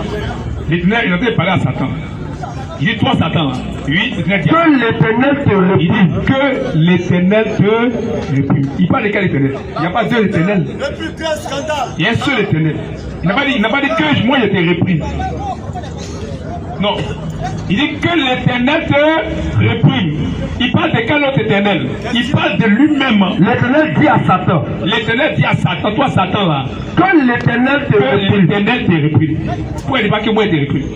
S1: L'Éternel, il a été parlé à Satan. Il dit toi Satan. Oui, l'Éternel dit.
S2: Que l'Éternel te réprime.
S1: Il dit que l'Éternel te réprime. Il parle de quel Éternel? Il n'y a pas deux Éternels.
S4: Le plus grand scandale.
S1: Il y a un seul Éternel. Il n'a pas dit que moi je te réprime. Non. Il dit que l'Éternel te réprime. Il parle de quel autre Éternel? Il parle de lui-même.
S2: L'Éternel dit à Satan.
S1: L'Éternel dit à Satan, toi Satan là.
S2: Que l'Éternel te réprime.
S1: Que l'Éternel te réprime. Pourquoi il ne dit pas que moi je te réprime?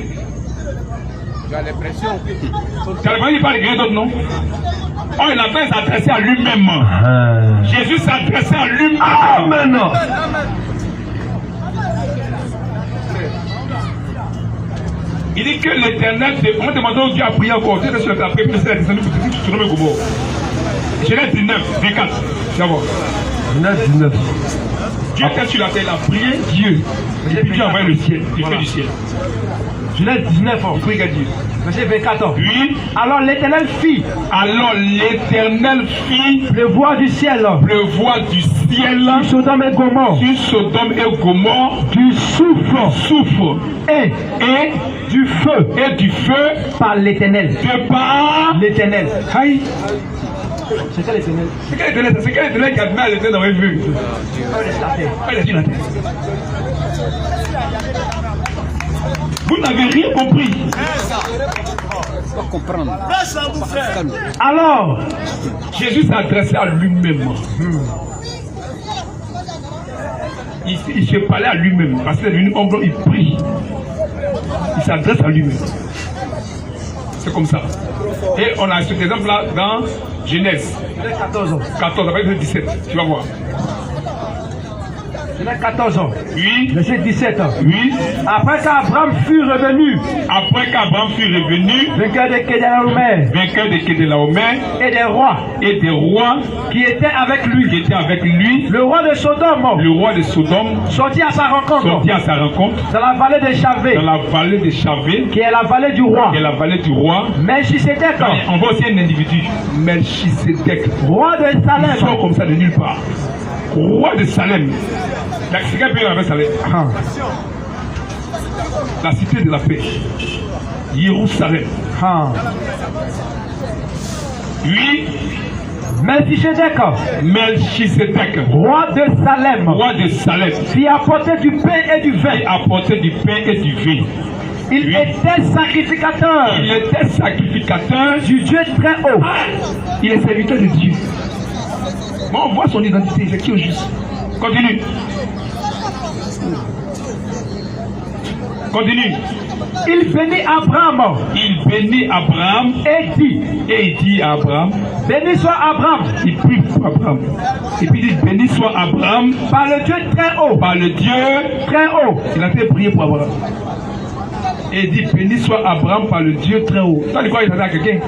S4: Tu as l'impression que.
S1: Tu as l'impression qu'il parle de quelqu'un d'autre, non? Oh, il a fait s'adresser à lui-même. Jésus s'adressait à lui-même.
S2: Amen.
S1: Il dit que l'Éternel, on va demander au Dieu à prier encore. Tu sais, sur la prière, c'est la descendue pour que tu nommes Gobo. Genèse 19, 24. D'abord.
S2: Genèse 19.
S1: Dieu était sur la terre, il a prié Dieu. Et puis Dieu a envoyé le ciel, le feu du ciel.
S2: Genèse 19.
S1: Il prie à Dieu.
S2: Verset 24.
S1: Oui.
S2: Alors l'Éternel fit.
S1: Alors l'Éternel fit
S2: pleuvoir du ciel.
S1: Pleuvoir du ciel.
S2: Sur Sodome et Gomorrhe.
S1: Sur Sodome et Gomorrhe.
S2: Du souffle. Et du feu.
S1: Et du feu.
S2: Par l'Éternel.
S1: De par
S2: l'Éternel.
S1: Aïe.
S2: C'est quel Éternel?
S1: C'est quel Éternel? C'est quel Éternel qui a donné à l'Éternel dans les vues? Il a dit la terre. Vous n'avez rien compris.
S2: Alors,
S1: Jésus s'est adressé à lui-même. Il se parlait à lui-même. Parce qu'il est devenu homme, il prie. Il s'adresse à lui-même. C'est comme ça. Et on a cet exemple-là dans Genèse 14, après le 17. Tu vas voir.
S2: Il a 14 ans.
S3: Oui.
S2: Verset 17.
S3: Oui.
S2: Après qu'Abraham fut revenu.
S3: Après qu'Abraham fut revenu.
S2: Vainqueur de Kedalaomer.
S3: Vainqueur de Kedalaomer.
S2: Et des rois.
S3: Et des rois.
S2: Qui étaient avec lui.
S3: Qui étaient avec lui.
S2: Le roi de Sodome.
S3: Le roi de Sodome.
S2: Sorti à sa rencontre.
S3: Sorti à sa rencontre.
S2: Dans la vallée de Chavé.
S3: Dans la vallée de Chavé.
S2: Qui est la vallée du roi.
S3: Qui est la vallée du roi.
S2: Melchisedec.
S3: On voit aussi un individu. Melchisedec.
S2: Roi de Salem.
S3: Il sort comme ça de nulle part. Roi de Salem. C'est quel pays avec Salem? La cité de la paix. Jérusalem. Oui.
S2: Melchisedec.
S3: Melchisedec.
S2: Roi de Salem.
S3: Roi de Salem.
S2: Qui apportait du pain et du vin.
S3: Qui apportait du pain et du vin.
S2: Il était sacrificateur.
S3: Il était sacrificateur
S2: du Dieu très haut.
S3: Il est serviteur de Dieu. Bon, on voit son identité. C'est qui au juste? Continue. Continue.
S2: Il bénit Abraham.
S3: Il bénit Abraham. Et il dit à Abraham.
S2: Béni soit Abraham.
S3: Il prie pour Abraham. Et puis il dit béni soit Abraham.
S2: Par le Dieu très haut.
S3: Par le Dieu
S2: très haut.
S3: Il a fait prier pour Abraham. Et il dit béni soit Abraham par le Dieu très haut. Ça dit quoi? Il s'adresse à quelqu'un.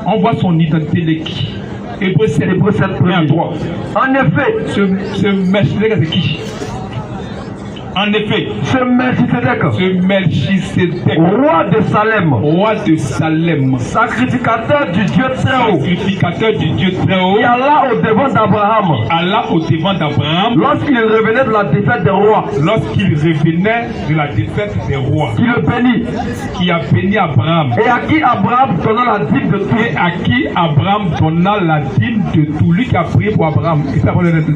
S3: On voit son identité de qui? Hébreu 7, 1 3.
S2: En effet,
S3: ce Melchisedec, c'est qui? En effet,
S2: ce Melchisedec,
S3: roi de Salem,
S2: sacrificateur du Dieu très haut,
S3: qui
S2: alla au devant d'Abraham, lorsqu'il revenait de la défaite des rois, qui le bénit,
S3: qui a béni Abraham,
S2: et à qui Abraham donna la dîme de tout,
S3: lui qui a prié pour Abraham, et ça va donner la dîme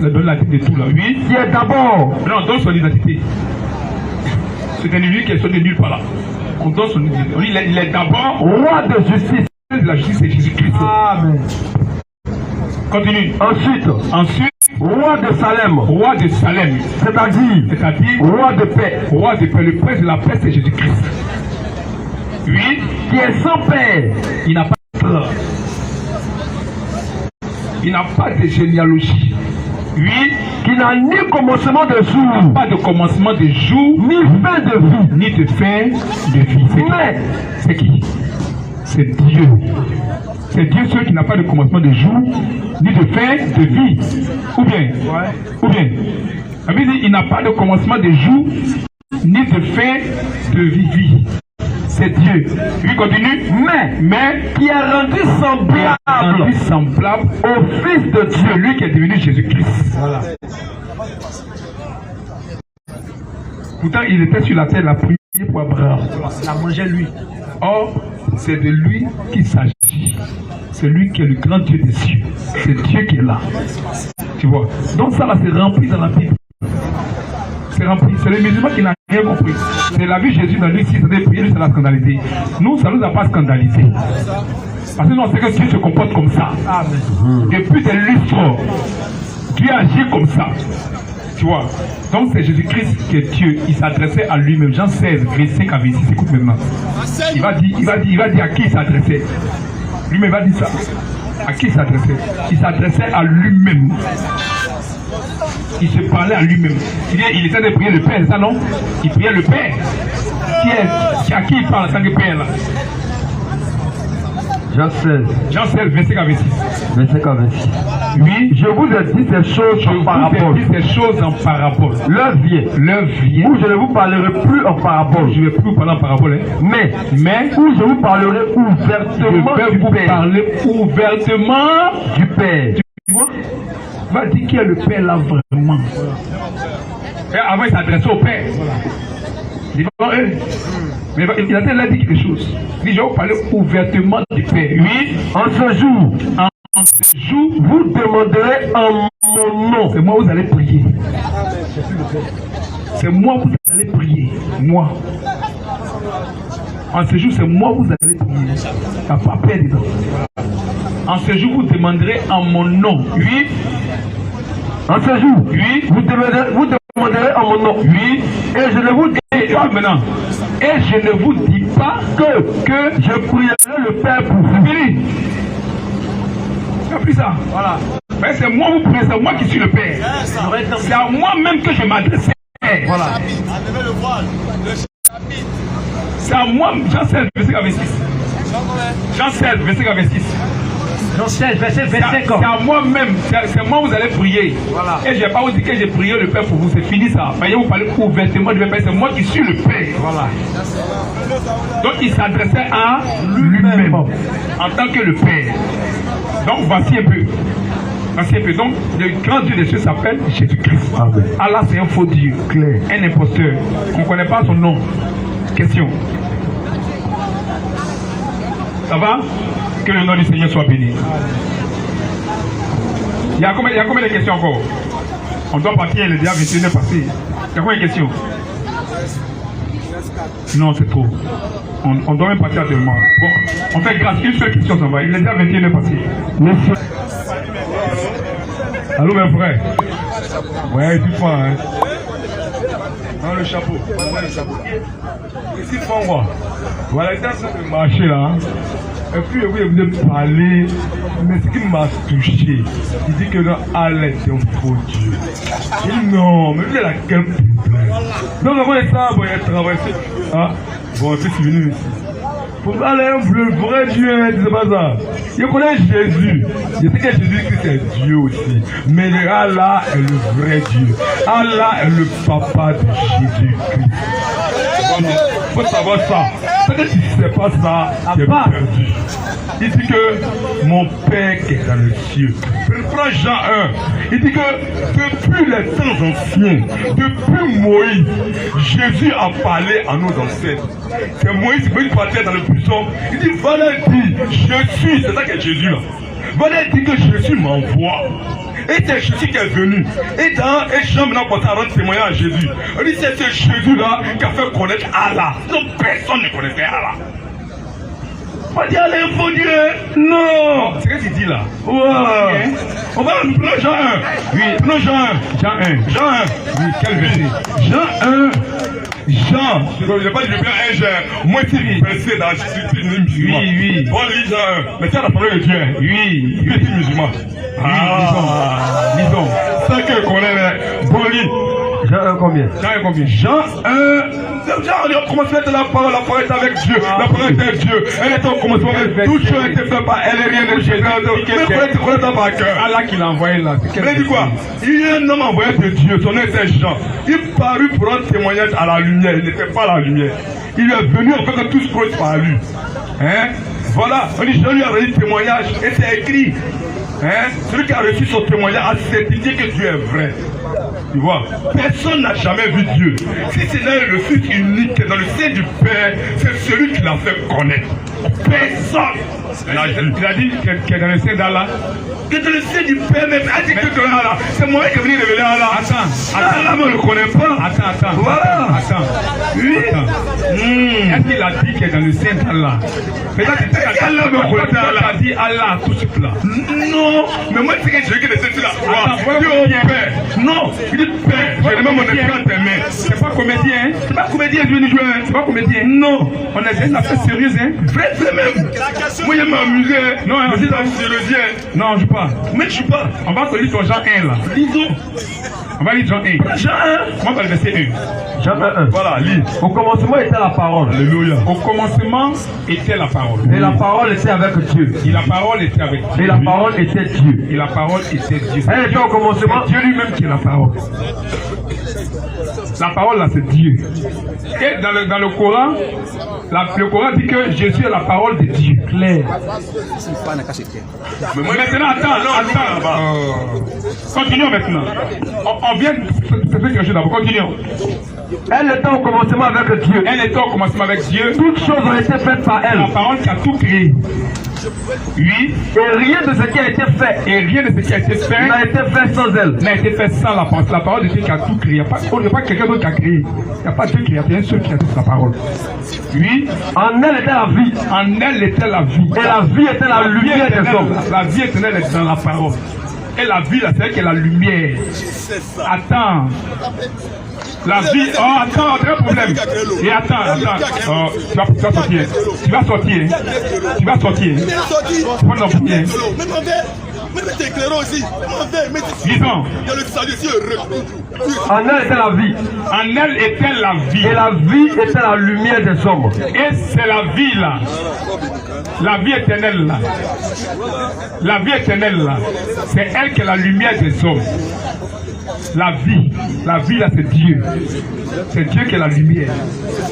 S3: de tout là, oui,
S2: qui est d'abord,
S3: non, donne son identité. C'est un individu qui est sorti de nulle part là. On donne son identité. Il est d'abord
S2: roi de justice.
S3: La justice, c'est Jésus-Christ.
S2: Amen.
S3: Continue.
S2: Ensuite, roi de Salem. C'est-à-dire roi de paix.
S3: Le prince de la paix, c'est Jésus-Christ. Oui.
S2: Qui est sans père.
S3: Il n'a pas de peur. Il n'a pas de généalogie. Oui.
S2: Qui n'a ni commencement de jour.
S3: Pas de commencement de jour.
S2: Ni fin de vie.
S3: Ni de fin de vie. C'est qui? C'est Dieu. C'est Dieu seul qui n'a pas de commencement de jour, ni de fin de vie. Ou bien? La Bible dit il n'a pas de commencement de jour, ni de fin de vie. C'est Dieu. Lui continue. Mais
S2: qui est rendu semblable
S3: au Fils de Dieu, lui qui est devenu Jésus-Christ.
S2: Voilà.
S3: Pourtant, il était sur la terre, il a prié pour Abraham.
S2: Il a mangé lui.
S3: Or, c'est de lui qu'il s'agit. C'est lui qui est le grand Dieu des cieux. C'est Dieu qui est là. Tu vois. Donc ça là, c'est rempli dans la Bible. C'est rempli. C'est le musulman qui n'a rien compris. C'est la vie de Jésus dans lui, si c'était prier, lui, ça l'a scandalisé. Nous, ça ne nous a pas scandalisé. Parce que nous, on sait que Dieu se comporte comme ça. Depuis des lustres, Dieu agit comme ça. Tu vois. Donc c'est Jésus-Christ qui est Dieu. Il s'adressait à lui-même. Jean 16, verset 5 à 26. Écoute maintenant. Il va dire à qui il s'adressait. Lui-même va dire ça. À qui il s'adressait? Il s'adressait à lui-même. Il se parlait à lui-même. Il était de prier le Père, ça non? Il priait le Père. À qui il parle en tant que Père là?
S2: Jean 16,
S3: verset 26.
S2: Oui, je vous ai dit ces choses en parabole. L'heure vient où je ne vous parlerai plus en parabole.
S3: Je ne vais plus vous parler en parabole. Hein.
S2: Mais où je vous parlerai ouvertement du Père.
S3: Tu vois? Va dire qui est le Père là vraiment. Et avant il s'adressait au Père. Mais il a dit quelque chose. Il dit, je vais vous parler ouvertement du Père. Oui.
S2: En ce jour, vous demanderez en mon nom.
S3: C'est moi vous allez prier. C'est moi vous allez prier. Moi. En ce jour, c'est moi vous allez prier. Tu n'as pas peur dedans. En ce jour, vous demanderez en mon nom. Oui.
S2: En ce jour, vous demanderez en mon nom.
S3: Oui.
S2: Et je ne vous dis
S3: pas maintenant. Et je ne vous dis pas que
S2: je prierai le Père pour vous.
S3: Tu as pris ça?
S2: Voilà.
S1: C'est moi, vous prenez, c'est moi qui suis le Père. C'est à moi-même que je m'adresse. Voilà. C'est à moi, Jean 16, verset 26. Jean 16, verset 26.
S2: Jean 16, verset 25.
S1: C'est à moi-même, c'est moi vous allez prier.
S2: Voilà.
S1: Et je ne vais pas vous dire que j'ai prié le Père pour vous, c'est fini ça. Voyez, vous parlez ouvertement du Père, c'est moi qui suis le Père.
S2: Voilà.
S1: Donc il s'adressait à lui-même en tant que le Père. Donc voici un peu. Donc le grand Dieu des cieux s'appelle Jésus-Christ. Allah c'est un faux Dieu, clair, un imposteur. On ne connaît pas son nom. Question. Ça va? Que le nom du Seigneur soit béni. Il y a combien de questions encore? On doit partir, le diable est passé. Il y a combien de questions? Non, c'est trop. On doit même partir actuellement. Bon, on fait grâce. Une seule question, ça va. Il est déjà 21 passé. Merci. Allô, mes frères? Ouais, tu vois, hein? Dans le chapeau. Dans le chapeau. Ici, Fongwa. Voilà, il y a ce marché là. Et puis, vous avez parlé, mais ce qui m'a touché, il dit que non, Allah est un faux Dieu. Il dit non, mais vous êtes à quel problème? Donc, on va ça, bon, il a traversé. Ah, bon, c'est venu ici. Pour Allah, le vrai Dieu, c'est pas ça. Je connais Jésus. Je sais que Jésus-Christ est Dieu aussi. Mais Allah est le vrai Dieu. Allah est le papa de Jésus-Christ. Il faut savoir ça. Parce que si tu ne sais pas ça, tu es perdu. Il dit que mon Père qui est dans le ciel. Prends Jean 1. Il dit que depuis les temps anciens, depuis Moïse, Jésus a parlé à nos ancêtres. C'est Moïse qui partait dans le buisson. Il dit, voilà, dit, je suis. C'est ça que Jésus là. Voilà, dit que Jésus m'envoie. Et c'est Jésus qui est venu. Et dans Jean maintenant commence à rendre témoignage à Jésus. Il dit c'est ce Jésus-là qui a fait connaître Allah. Donc personne ne connaissait Allah. On dit Allah est faux Dieu. Non. C'est ce qu'il dit là. Wow. On va prendre Jean 1. Oui. Prenons Jean 1. Jean 1. Jean 1. Oui, quel verset? Jean 1. Jean. Je ne vais pas dire bien un Jean. Moi qui suis versé dans Jésus musulman. Oui, oui. Bon, lis Jean 1. Mais tu as la parole de Dieu. Oui. Il est musulman. Ah, lisons. C'est que connaît bon lit.
S2: Jean 1 combien?
S1: Jean 1 combien? Jean 1. Jean, on commence à mettre la parole est avec Dieu. La parole est Dieu. Elle est au commencement. Tout chose a été fait par elle et rien de Jésus. Mais pour être dans par cœur. Allah qui l'a envoyé là. Il dit quoi? Il y a un homme envoyé de Dieu. Son nom était Jean. Il parut pour rendre témoignage à la lumière. Il n'était pas la lumière. Il est venu en fait que tout se croise par lui. Hein? Voilà. On dit Jean lui a rendu témoignage. Et c'est écrit. Hein? Celui qui a reçu son témoignage a certifié que Dieu est vrai. Tu vois, personne n'a jamais vu Dieu. Si ce n'est le Fils unique dans le sein du Père, c'est celui qui l'a fait connaître. Personne. Il a dit qu'il est dans le sein d'Allah. Il est dans le sein du Père, mais il a dit que Allah. C'est moi qui est venu révéler Allah. Attends. Allah ne le connaît pas. Attends. Voilà. Attends. Oui. Est-ce qu'il a dit qu'il est dans le sein d'Allah? Peut-être Allah me connaît Allah. Il a dit Allah tout de suite là. Non. Mais moi, c'est que je veux que c'est là. Dieu au Père. Non. Il dit Père. Je remets mon esprit en tes mains. C'est pas comédien. C'est pas comédien, Dieu nous joue. C'est pas comédien. Non. On a une affaire sérieuse, hein. Vrai, c'est même. Moi, je m'amuse. Non, je suis sérieux. Non, je joue pas. Mais je joue pas. On va te lire ton Jean 1 là. Lisons. On va lire Jean 1. Jean 1. Moi, on va le verset 1.
S2: Jean 1.
S1: Voilà, lis.
S2: Au commencement était la parole.
S1: Alléluia. Au commencement était la parole.
S2: Et la parole était avec Dieu.
S1: Et la parole était avec Dieu.
S2: Et la parole était Dieu.
S1: Et la parole était Dieu.
S2: Elle était au commencement.
S1: C'est Dieu lui-même qui est la parole. La parole là, c'est Dieu. Et dans le Coran, le Coran dit que Jésus est la parole de Dieu. Claire. Mais maintenant, attends. Continuons maintenant. On vient de faire quelque chose d'abord. Continuons.
S2: Elle était au commencement avec Dieu.
S1: Elle était au commencement avec Dieu.
S2: Toutes choses ont été faites par elle.
S1: La parole qui a tout créé. Oui.
S2: Et rien de ce qui a été fait.
S1: Et rien de ce qui a été fait
S2: n'a été fait sans elle.
S1: N'a été fait sans la parole. La parole de Dieu qui a tout créé. Il n'y a pas quelqu'un d'autre qui a créé. Il n'y a pas Dieu qui a créé. Il y a un seul qui a fait sa parole. Oui.
S2: En elle était la vie.
S1: En elle était la vie.
S2: Et la vie était la lumière des hommes.
S1: La vie éternelle est dans la parole. Et la vie, là, c'est elle qui est la lumière. Attends. La vie, oh attends, très problème. Et attends, oh, tu vas sortir. Tu vas sortir. Tu vas sortir.
S4: Mais t'es éclairant aussi.
S1: Lisons.
S4: Il y a le salut ici, heureux.
S2: En elle était la vie.
S1: En elle était la vie.
S2: Et la vie était la lumière des hommes.
S1: Et c'est la vie là. La vie éternelle là. La vie éternelle là. C'est elle qui est la lumière des hommes. La vie là c'est Dieu. C'est Dieu qui est la lumière.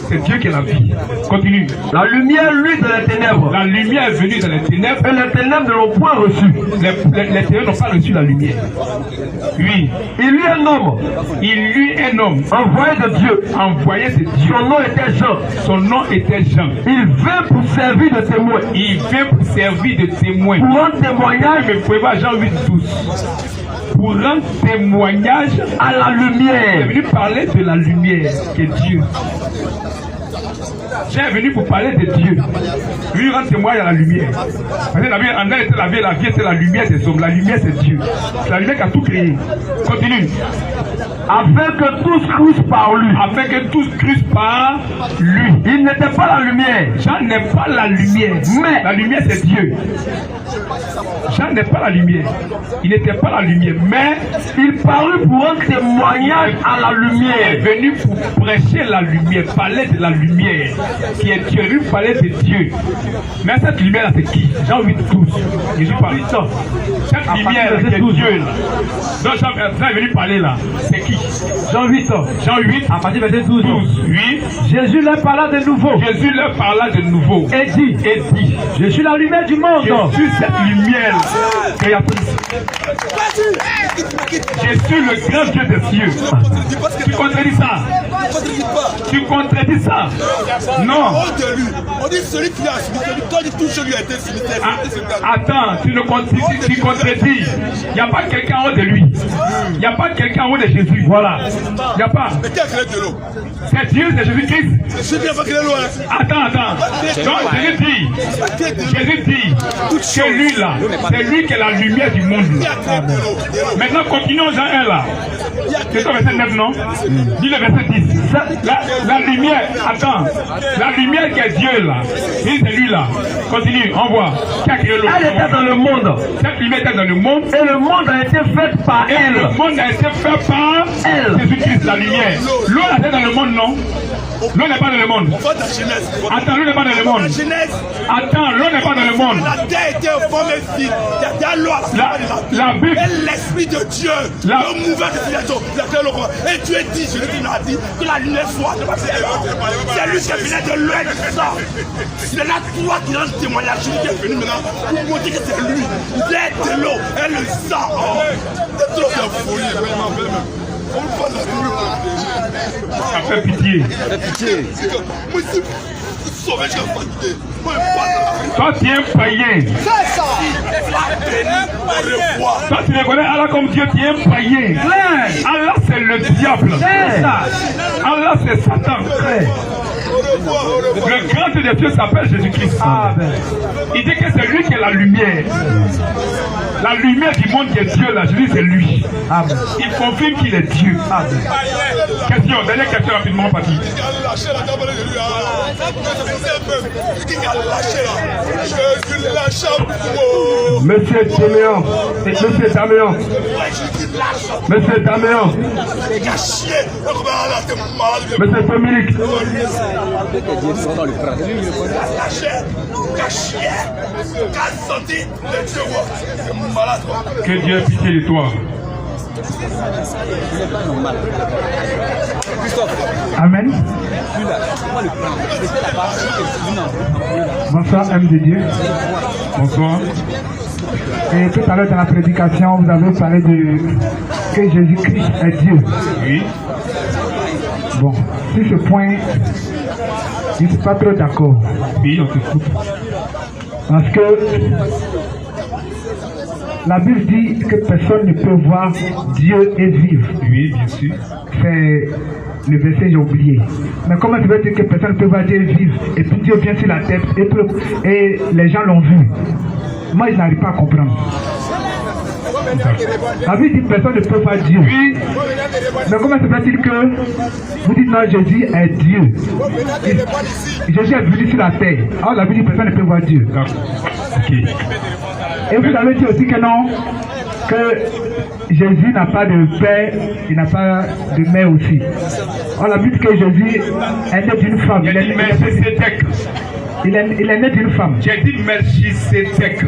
S1: C'est Dieu qui est la vie. Continue.
S2: La lumière, lui, dans les ténèbres.
S1: La lumière est venue dans les ténèbres.
S2: Et les ténèbres ne l'ont point reçu.
S1: Les ténèbres n'ont pas reçu la lumière. Oui.
S2: Il lui un homme.
S1: Il lui un homme.
S2: Envoyé de Dieu.
S1: Envoyé de Dieu.
S2: Son nom était Jean.
S1: Son nom était Jean.
S2: Il vint pour servir de témoin.
S1: Il vint pour servir de témoin.
S2: Pour un témoignage.
S1: Mais vous pouvez voir Jean 8, 12. Pour rendre témoignage
S2: à la
S1: il est
S2: lumière.
S1: venu parler de la lumière qui est Dieu. J'ai venu pour parler de Dieu. Lui rend témoignage à la lumière. Parce que la vie, en elle était la vie était la lumière des hommes. La lumière c'est Dieu. C'est la lumière qui a tout créé. Continue.
S2: Afin que tous crussent par lui.
S1: Afin que tous crussent par lui.
S2: Il n'était pas la lumière.
S1: Jean n'est pas la lumière. Mais la lumière c'est Dieu. Jean n'est pas la lumière. Il n'était pas la lumière. Mais
S2: il parut pour un témoignage à la lumière.
S1: Il est venu pour prêcher la lumière, parler de la lumière qui est Dieu. Lui parler de Dieu. Mais cette lumière là c'est qui? Jean 8, 12. Jésus parle. Cette lumière là qui est Dieu là. Donc Jean est venu parler là. C'est qui?
S2: Jean 8.
S1: Jean 8
S2: à partir de verset 12.
S1: Oui.
S2: Jésus leur parla de nouveau.
S1: Jésus leur parla de nouveau.
S2: Et dit. Je suis la lumière du monde.
S1: Je suis cette lumière là. Je suis le grand Dieu des cieux. Tu contredis ça? Tu contredis ça? Non.
S4: On dit celui qui a suivi, toi tu touches lui a été suivi.
S1: Attends, tu contredis. Il n'y a pas quelqu'un en haut de lui. Il n'y a pas quelqu'un en haut de Jésus. Voilà. Il n'y a pas.
S4: Mais qui a créé de l'eau?
S1: C'est Dieu, c'est Jésus-Christ.
S4: Jésus n'a pas créé l'eau.
S1: Attends. Donc Jésus dit que lui là, c'est lui qui est la lumière du monde. Maintenant continuons Jean 1 là. C'est le verset 9 non? Dis le verset 10. La lumière, attends. La lumière qui est Dieu là. C'est lui là. Continue, on voit. Qui a créé l'eau?
S2: Elle était dans le monde.
S1: Cette lumière était dans le monde.
S2: Et le monde a été fait par elle.
S1: Le monde a été fait par elle. Jésus-Christ, la lumière. L'eau était dans le monde, non? L'eau n'est pas dans le monde. Attends, l'eau n'est pas dans le monde. Attends, l'eau n'est pas dans le monde.
S4: La terre était formée vide. Il y a l'eau à
S1: la Bible.
S4: Et l'esprit de Dieu. Le mouvement de civilisation. Et Dieu dit, je l'ai dit, que la lumière soit. C'est lui qui venait de loin de ça. C'est là toi qui rend témoignage. Celui qui est venu maintenant pour montrer que c'est lui. L'air de l'eau et le sang. C'est trop de folie.
S1: Ça fait pitié. Toi tu es un païen. Toi tu reconnais Allah comme Dieu, tu es un païen. Allah c'est le diable. Allah c'est Satan. Le grand de Dieu s'appelle Jésus-Christ. Il dit que c'est lui qui est la lumière. La lumière du monde qui est Dieu là, Jésus c'est lui. Il confirme qu'il est Dieu. Question, dernière question rapidement, Papi. Monsieur Daméan, Monsieur Daméan, Monsieur Daméan, Monsieur Dominique. Que Dieu ait pitié de toi. Amen.
S5: Bonsoir, homme de Dieu.
S1: Bonsoir.
S5: Et tout à l'heure dans la prédication, vous avez parlé de que Jésus-Christ est Dieu.
S1: Oui.
S5: Bon, sur ce point, je ne suis pas trop d'accord.
S1: Oui, on t'écoute.
S5: Parce que la Bible dit que personne ne peut voir Dieu et vivre.
S1: Oui, bien sûr.
S5: C'est le verset, j'ai oublié. Mais comment tu veux dire que personne ne peut voir Dieu et vivre? Et puis Dieu vient sur la tête et les gens l'ont vu. Moi, je n'arrive pas à comprendre. La Bible dit que personne ne peut voir Dieu. Oui. Mais comment se fait-il que vous dites non, Jésus est Dieu? Jésus est venu sur la terre. Alors la Bible dit que personne ne peut voir Dieu.
S1: Ok.
S5: Et vous avez dit aussi que non, que Jésus n'a pas de père, il n'a pas de mère aussi. On a vu que Jésus est né d'une femme.
S1: Il
S5: est né d'une femme.
S1: J'ai dit Melchisédek.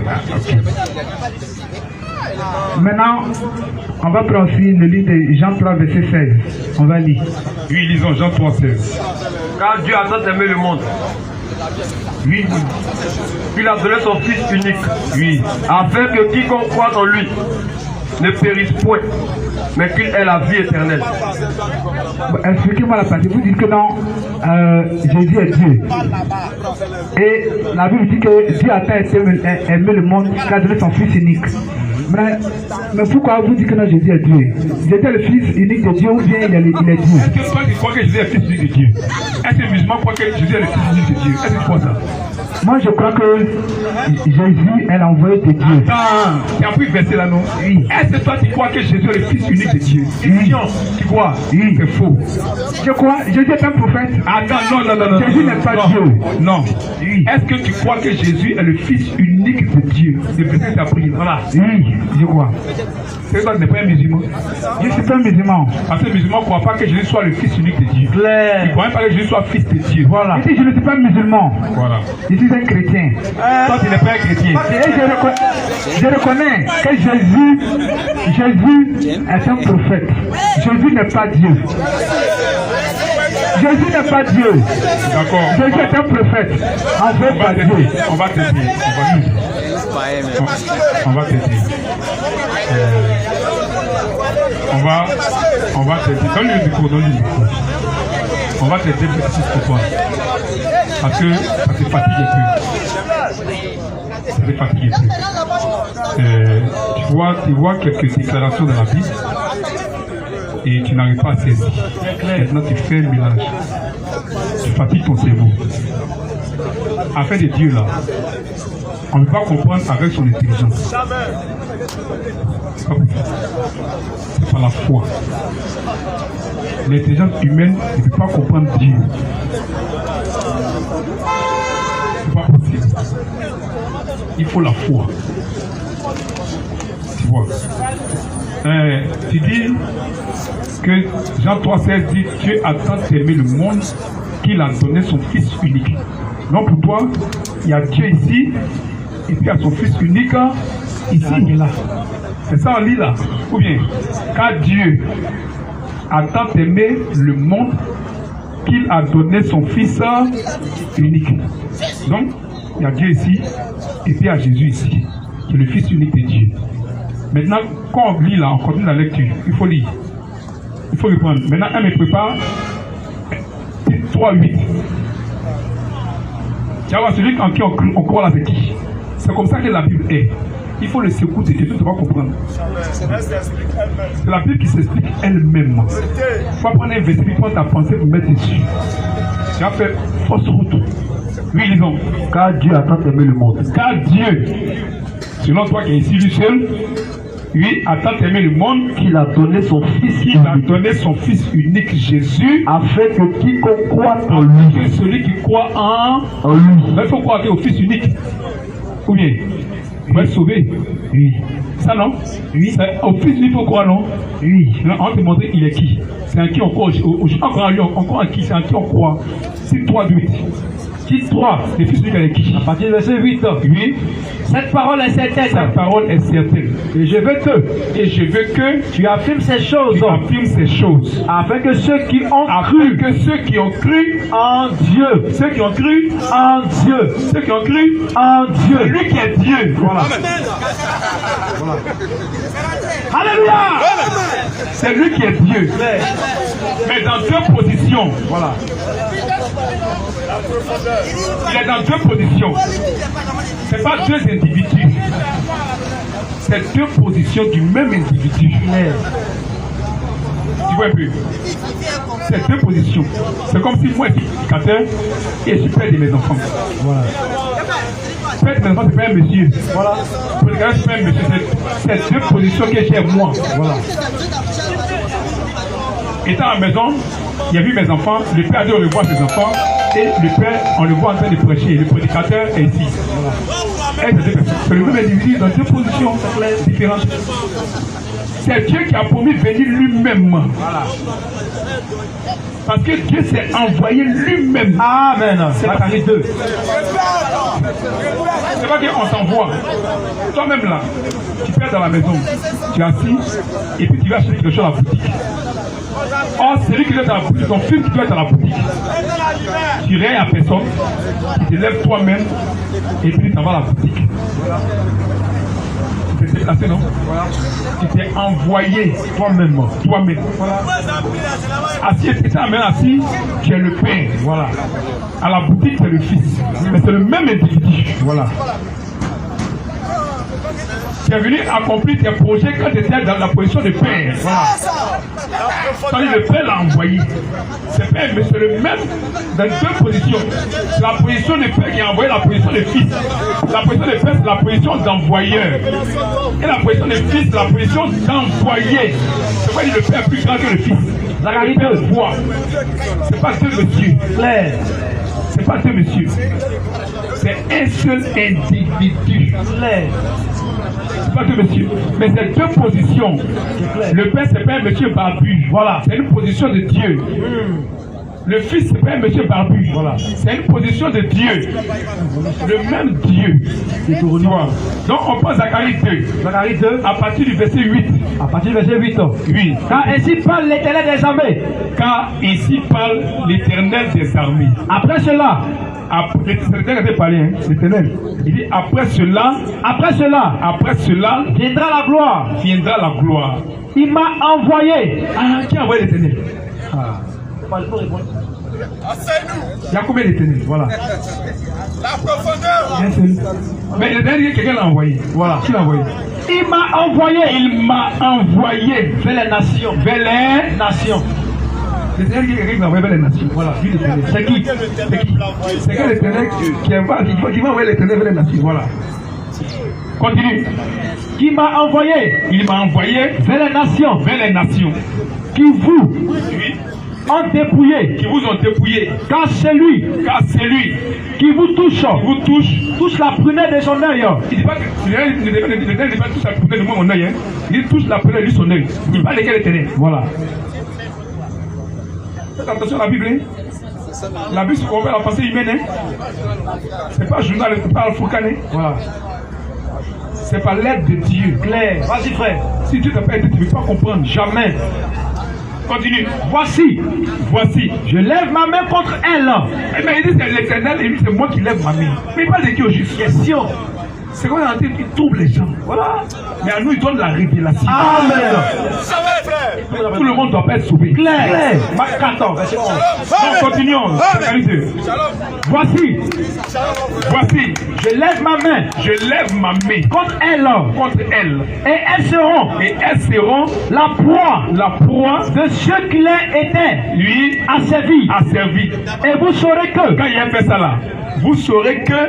S5: Maintenant, on va prendre aussi le livre de Jean 3, verset 16. On va lire.
S1: Oui, lisons Jean 3, 16.
S2: Car Dieu a tant aimé le monde.
S1: Oui,
S2: Il a donné son Fils unique.
S1: oui.
S2: Afin que quiconque croit en lui ne périsse point, mais qu'il ait la vie éternelle.
S5: Expliquez-moi la partie. Vous dites que non, Jésus est Dieu. Et la Bible dit que Dieu a tant aimé le monde qu'il a donné son Fils unique. Mais pourquoi vous dites que non, Jésus est Dieu? Jésus est le Fils unique de Dieu ou bien il est Dieu?
S1: Est-ce que toi tu crois que Jésus est le Fils unique de Dieu? Est-ce que les musulmans croient que Jésus est le Fils unique de Dieu? Est-ce que tu crois ça?
S5: Moi je crois que Jésus est l'envoyé de Dieu.
S1: Attends, tu as pris le verset là, non?
S5: Oui.
S1: Est-ce que toi tu crois que Jésus est le Fils unique de Dieu?
S5: Oui.
S1: Tu crois?
S5: Oui.
S1: C'est faux.
S5: Je crois, Jésus est un prophète.
S1: Attends, non.
S5: Jésus n'est pas Dieu.
S1: Non.
S5: Oui.
S1: Est-ce que tu crois que Jésus est le Fils unique de Dieu? C'est ce que tu as pris. Voilà.
S5: Oui, je crois.
S1: C'est que toi tu n'es pas un musulman.
S5: Je ne suis pas musulman.
S1: Parce que les musulmans ne croient pas que Jésus soit le Fils unique de Dieu. Ils ne croient même pas que Jésus soit Fils de Dieu. Voilà.
S5: Je dis, je ne suis pas musulman.
S1: Voilà.
S5: Je suis un chrétien.
S1: Toi tu n'es pas un chrétien.
S5: Et je reconnais que Jésus est un prophète. Jésus n'est pas Dieu. Jésus n'est pas Dieu.
S1: D'accord.
S5: Jésus est un prophète. Envoyé par Dieu.
S1: On va te dire. On va te dire. On va te dire. Donne-lui le micro, On va te dire petit pourquoi. Parce que ça te fatigue un peu. Ça te fatigue un peu. Tu vois quelques déclarations dans la Bible et tu n'arrives pas à saisir. Maintenant tu fais un mélange. Tu fatigues ton cerveau. Afin de Dieu là, on ne peut pas comprendre avec son intelligence. C'est par la foi. L'intelligence humaine ne peut pas comprendre Dieu. C'est pas possible. Il faut la foi. Tu vois. Tu dis que Jean 3,16 dit Dieu a tant aimé le monde qu'il a donné son Fils unique. Donc pour toi, il y a Dieu ici, et puis il y a son Fils unique ici et là. C'est ça on lit là. Ou bien, car Dieu a tant aimé le monde qu'il a donné son Fils unique. Donc, il y a Dieu ici, et puis il y a Jésus ici, qui est le Fils unique de Dieu. Maintenant, quand on lit là, on continue la lecture, il faut lire. Il faut répondre. Maintenant, elle me prépare 3:8. Tu vas voir, celui en qui on croit là, c'est qui? C'est comme ça que la Bible est. Il faut le secouer, et tu vas comprendre. C'est la Bible qui s'explique elle-même. Il faut prendre un verset, prendre ta pensée pour mettre dessus. Tu vas faire fausse route. Oui, lisons.
S2: Car Dieu a tant aimé le monde.
S1: Car Dieu, selon toi qui es ici lui seul, lui a tant aimé le monde
S2: qu'il a donné son Fils
S1: qu'il a donné son Fils unique Jésus,
S2: afin que quiconque croit en lui,
S1: que celui qui croit en
S2: lui.
S1: Mais il faut croire au Fils unique. Ou bien, pour être sauvé.
S5: Oui.
S1: Ça non?
S5: Oui.
S1: Au Fils unique, il faut croire, non?
S5: Oui.
S1: On va te montrer il est qui. C'est en qui on croit. Encore en lui, on croit en qui? C'est en qui on croit. C'est 3:8. Qui 3, le Fils unique avec qui?
S2: À partir du verset 8.
S1: Oui.
S2: Cette parole est certaine.
S1: Cette parole est certaine.
S2: Et je veux que tu affirmes ces choses.
S1: Tu affirmes ces choses.
S2: Afin que ceux qui ont cru en Dieu.
S1: Ceux qui ont cru
S2: en Dieu.
S1: Ceux qui ont cru
S2: en Dieu.
S1: Lui qui est Dieu.
S2: Voilà.
S1: Alléluia. C'est lui qui est Dieu. Mais dans deux positions.
S2: Voilà.
S1: Il est dans deux positions. Ce n'est pas deux individus. C'est deux positions du même individu. Tu vois un peu? C'est deux positions. C'est comme si moi je suis éducateur et je suis père de mes enfants.
S2: Voilà.
S1: Père de mes enfants, c'est pas un monsieur.
S2: Voilà.
S1: Prédicateur, c'est pas un monsieur. C'est deux positions que j'ai moi.
S2: Voilà.
S1: Étant à la maison, il a vu mes enfants, le père a dû revoir ses enfants, et le père, on le voit en train de prêcher. Le prédicateur est ici. Voilà. C'est le même individu dans deux positions différentes. C'est Dieu qui a promis venir lui-même. Voilà. Parce que Dieu s'est envoyé lui-même. Amen. C'est Zacharie 2. C'est pas qu'on t'envoie. Toi-même là, tu peux être dans la maison, tu es assis et puis tu vas acheter quelque chose à la boutique. Or, celui qui est dans la boutique, ton fils qui doit être dans la boutique, tu rayes à personne, tu te lèves toi-même et puis tu t'en vas à la boutique. Tu t'es déplacé, non? Voilà. Tu t'es envoyé toi-même. Toi-même. Voilà. Assis, tu es même assis, tu es le père. Voilà. À la boutique, tu es le fils. Mais c'est le même individu. Voilà. Tu es venu accomplir tes projets quand tu étais dans la position de père. Voilà. C'est-à-dire le père l'a envoyé. C'est père, mais c'est le même dans deux positions. C'est la position de père qui a envoyé la position de fils. La position de père, c'est la position d'envoyeur. Et la position de fils, c'est la position d'envoyé. C'est pas dire le père est plus grand que le fils. La réalité de voix. C'est pas deux messieurs. Claire. C'est pas deux messieurs. C'est un seul individu. Claire. C'est pas deux messieurs, mais c'est deux positions. Le père, c'est pas un monsieur barbu. Voilà, c'est une position de Dieu. Le fils, c'est pas un monsieur barbu. Voilà, c'est une position de Dieu. Le même Dieu. Donc on prend Zacharie 2. Zacharie 2, à partir du verset 8. À partir du verset 8. Oui. Car ici parle l'Éternel des armées. Car ici parle l'Éternel des armées. Après cela. L'Éternel. Il dit après cela, viendra la gloire. Viendra la gloire. Il m'a envoyé. Ah, qui a envoyé l'Éternel? Il y a combien d'Éternel? Voilà.
S4: La profondeur.
S1: Mais l'Éternel, quelqu'un l'a envoyé. Voilà. Qui l'a envoyé? Il m'a envoyé. Il m'a envoyé vers les nations. Vers les nations. L'Éternel qui l'a envoyé vers les nations. Voilà. C'est qui? C'est quel l'Éternel qui va envoyer l'Éternel vers les nations? Voilà. Continue. Qui m'a envoyé? Il m'a envoyé vers les nations. Vers les nations. Qui vous ont dépouillé. Qui vous ont dépouillé. Car c'est lui qui vous touche. Touche la prunelle de son œil. Il dit pas que l'Éternel ne pas touche la prunelle de mon œil. Il touche la prunelle de son œil. Il dit pas de quel Éternel. Voilà. Faites attention à la Bible. La Bible, c'est qu'on voit la pensée humaine. C'est pas journal, c'est pas Al-Fourcane. Voilà. C'est pas l'aide de Dieu. Claire. Vas-y, frère. Si Dieu t'a pas aidé, tu ne peux pas comprendre. Jamais. Continue. Voici. Je lève ma main contre elle. Mais il dit c'est l'Éternel et lui c'est moi qui lève ma main. Mais il parle de qui au juste? Question. C'est quoi en tête, il trouble les gens. Voilà. Mais à nous, il donne la révélation. Amen. Tout le monde doit pas être sauvé. Claire. Marc 14, verset 11. Donc, continuons. Voici. Je lève ma main. Contre elles. Et elles seront la proie de ceux qui les étaient. Lui asservi. Et vous saurez que. Quand il a fait ça là. Vous saurez que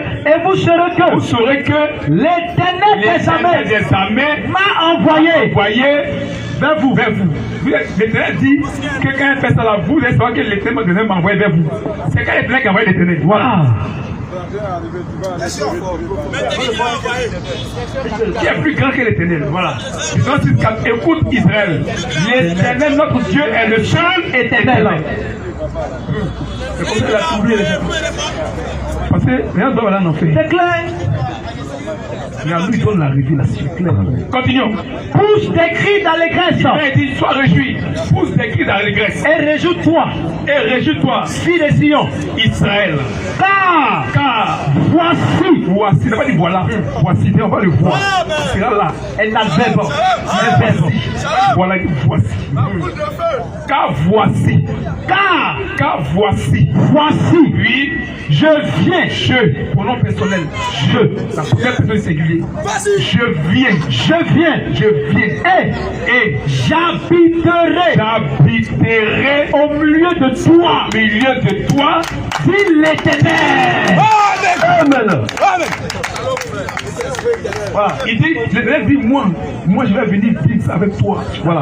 S1: l'Éternel des armées m'a envoyé vers vous. L'Éternel dit que quand il fait ça là, vous allez savoir que l'Éternel m'a envoyé vers vous. C'est quand l'Éternel qui a envoyé l'Éternel. Voilà. Qui est plus grand que l'Éternel? Voilà. Écoute Israël. L'Éternel, notre Dieu, est le seul Éternel. C'est comme ça qu'il a oublié les gens. Parce que rien d'autre n'en fait. C'est clair. Mais à lui, il donne la révélation. Continuons. Pousse des cris d'allégresse. Il dit, sois réjoui. Pousse des cris d'allégresse. Et réjouis-toi. Fille de Sion. Israël. Car voici. Il n'a pas dit voilà. Voici. On va le voir. C'est là. Elle n'a verbe. Voilà, voici. Car voici. Oui. Je viens. Pronom personnel. La première personne singulier. Je viens. Et j'habiterai au milieu de toi. Dit l'Éternel. Amen. Voilà. Il dit, l'Éternel dit, moi je vais venir vivre avec toi. Voilà.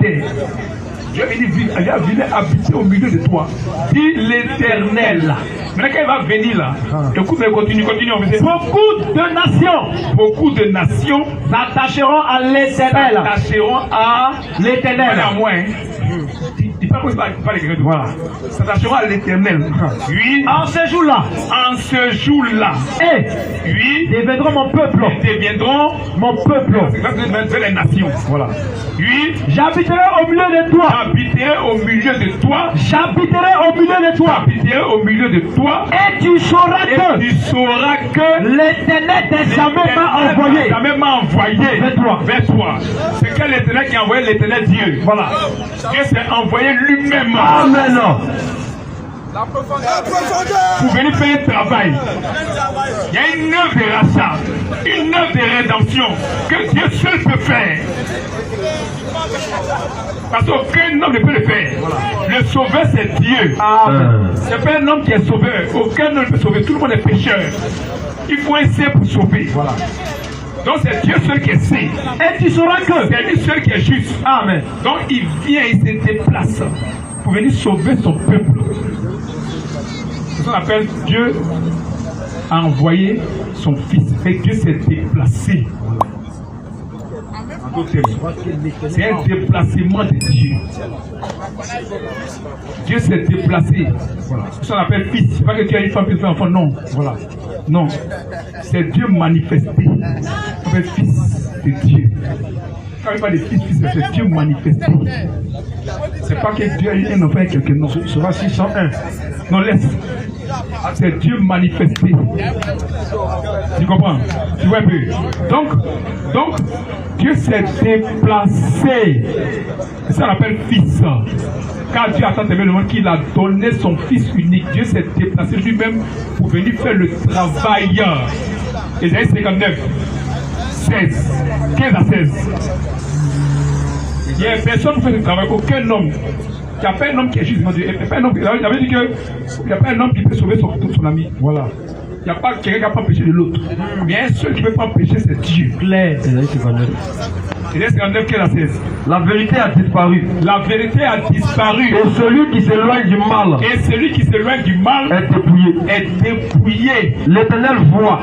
S1: Dieu vient habiter au milieu de toi. Dit l'Éternel. Maintenant quand il va venir là, écoute, continue. Beaucoup de nations
S2: s'attacheront à l'Éternel.
S1: À moi. Il parle pas les Grecs. Voilà. S'attacheront à l'Éternel. Oui.
S2: En ce jour-là.
S1: Et oui.
S2: Deviendront mon peuple.
S1: C'est les nations. Voilà. Oui.
S2: J'habiterai au milieu de toi. Et tu sauras que l'Éternel des armées m'a envoyé
S1: vers toi. C'est quel l'Éternel qui a envoyé l'Éternel Dieu. Voilà. Dieu s'est envoyé lui-même.
S2: Amen.
S4: La profondeur.
S1: Pour venir faire un travail. Il y a une œuvre de rachat, une œuvre de rédemption que Dieu seul peut faire. Parce qu'aucun homme ne peut le faire. Le sauveur, c'est Dieu. C'est pas un homme qui est sauveur. Aucun homme ne peut sauver. Tout le monde est pécheur. Il faut un saint pour sauver. Voilà. Donc c'est Dieu seul qui est saint. Et tu sauras que c'est lui seul qui est juste. Amen. Donc il vient, il se déplace pour venir sauver son peuple. C'est ce qu'on appelle Dieu a envoyé son fils. Et Dieu s'est déplacé. C'est un déplacement de Dieu. Dieu s'est déplacé. Voilà. C'est ce qu'on appelle fils. C'est pas que tu as une femme qui fait enfant. Non. Voilà. Non. C'est Dieu manifesté. On appelle fils de Dieu. Quand il parle de fils, c'est Dieu manifesté. C'est pas que Dieu a eu un enfant avec quelqu'un. Non. Ce sera 601. Non, laisse. C'est Dieu manifesté. Tu comprends? Tu vois un peu? Donc, Dieu s'est déplacé. C'est ça qu'on appelle fils. Car Dieu a tant aimé le monde qu'il a donné son fils unique. Dieu s'est déplacé lui-même pour venir faire le travail. Ésaïe 59, 16, 15 à 16. Il n'y a personne qui fait le travail, aucun homme. Il n'y a pas un homme qui est juste. Il n'y a pas un homme qui peut sauver son ami. Voilà. Il n'y a pas quelqu'un qui n'a pas péché de l'autre. Mais un seul qui ne peut pas pécher, c'est Dieu. Claire. Ésaïe 59, 15 à 16.
S2: La vérité a disparu.
S1: La vérité a disparu.
S2: Et celui qui s'éloigne du mal
S1: est dépouillé.
S2: L'Éternel voit.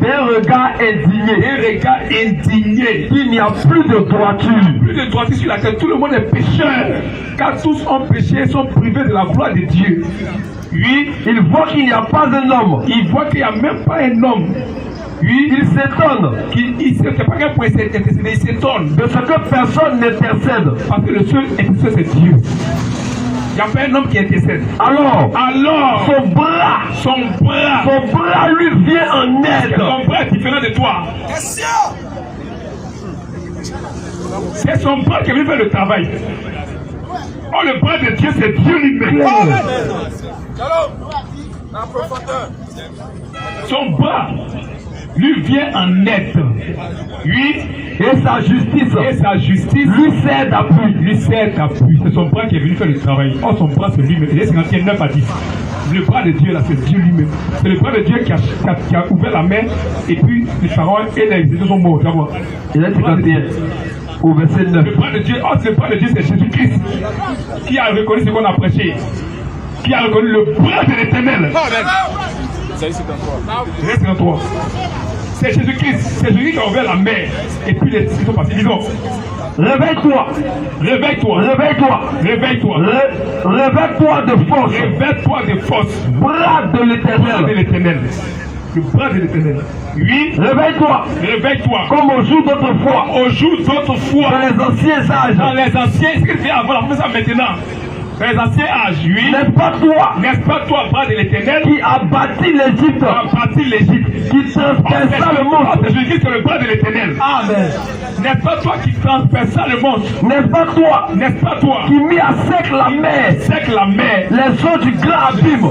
S1: D'un regard indigné.
S2: Il n'y a plus de droiture.
S1: Sur la terre. Tout le monde est pécheur. Car tous ont péché et sont privés de la gloire de Dieu. Oui.
S2: Il voit qu'il n'y a pas un homme.
S1: Il voit qu'il n'y a même pas un homme. Oui.
S2: Il s'étonne.
S1: Il s'étonne
S2: de ce que personne n'intercède.
S1: Parce que le seul intercesseur, c'est Dieu. Il n'y a pas un homme qui intercède. Alors, son bras lui vient en aide. Son bras est différent de toi. C'est son bras qui vient faire le travail. Oh, le bras de Dieu, c'est Dieu lui-même. Son bras lui vient en aide. Oui. Et sa justice lui sert d'appui. C'est son bras qui est venu faire le travail. Oh, son bras, c'est lui-même. Il est 59 à 10. Le bras de Dieu, là, c'est Dieu lui-même. C'est le bras de Dieu qui a ouvert la mer. Et puis, les pharaons et les Égyptiens sont morts.
S2: Il est 51. Au verset 9.
S1: Le bras de Dieu, c'est Jésus-Christ qui a reconnu ce qu'on a prêché. Qui a reconnu le bras de l'Éternel. C'est 53. C'est Jésus-Christ. C'est Jésus qui a ouvert la mer. Et puis les sont passés. Disons.
S2: Réveille-toi de force. Bras de l'Éternel.
S1: Le bras de l'Éternel. Oui.
S2: Réveille-toi. Comme au jour d'autrefois. Dans les anciens âges.
S1: Ce que tu fais avant, on fait ça maintenant. Dans les anciens âges, oui.
S2: N'est-ce pas toi,
S1: bras de l'Éternel,
S2: qui a bâti l'Égypte, qui transperça le monstre.
S1: C'est Jésus qui est le bras de l'Éternel.
S2: Amen.
S1: N'est-ce pas toi qui transperça le monstre?
S2: N'est-ce pas toi qui mit à sec la mer, les eaux du grand abîme,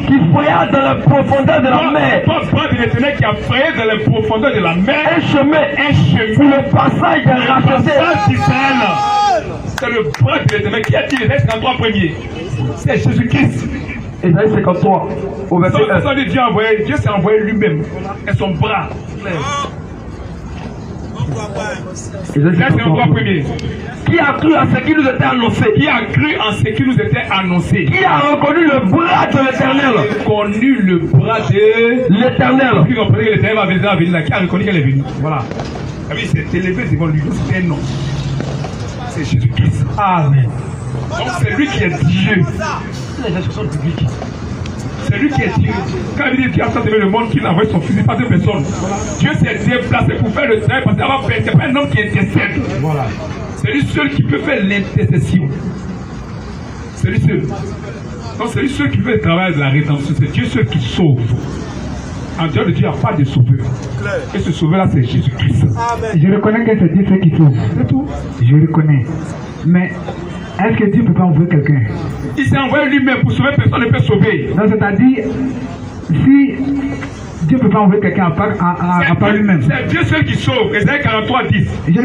S2: qui voyage dans les profondeurs de la mer?
S1: Toi, bras de l'Éternel qui a frayé dans les profondeurs de la mer
S2: un chemin pour le passage des rachetés.
S1: C'est le bras de l'Éternel qui a dit les 53 premiers. C'est Jésus-Christ.
S2: Ésaïe 53, au verset 1.
S1: Dieu s'est envoyé lui-même et son bras. Là, c'est un droit premier.
S2: Qui a cru à ce qui nous était annoncé?
S1: Qui a cru en ce qui nous était annoncé?
S2: Qui a reconnu le bras de l'Éternel?
S1: Reconnu le bras de
S2: l'Éternel.
S1: Qui comprenait que l'Éternel va venir là? Qui a reconnu qu'elle est venue? Voilà. Ah oui, c'est élevé devant lui. C'est un nom. C'est Jésus-Christ. Amen. Donc c'est lui qui est Dieu. C'est lui qui est Dieu. Quand il dit qu'il a sauvé le monde, qu'il a envoyé son fils, pas de personne. Dieu s'est déplacé pour faire le travail parce que c'est pas un homme qui intercède. Voilà. C'est lui seul qui peut faire l'intercession. C'est lui seul. Donc c'est lui seul qui fait le travail de la rédemption. C'est Dieu seul qui sauve. En dehors de Dieu, il n'y a pas de sauveur. Et ce sauveur-là, c'est Jésus-Christ.
S5: Je reconnais que c'est Dieu seul qui sauve. C'est tout. Je reconnais. Mais est-ce que Dieu ne peut pas envoyer quelqu'un?
S1: Il s'est envoyé lui-même pour sauver, personne ne peut sauver.
S5: Donc c'est-à-dire, si Dieu ne peut pas envoyer quelqu'un à part lui-même.
S1: C'est Dieu seul qui sauve. Ésaïe 43, 10. 11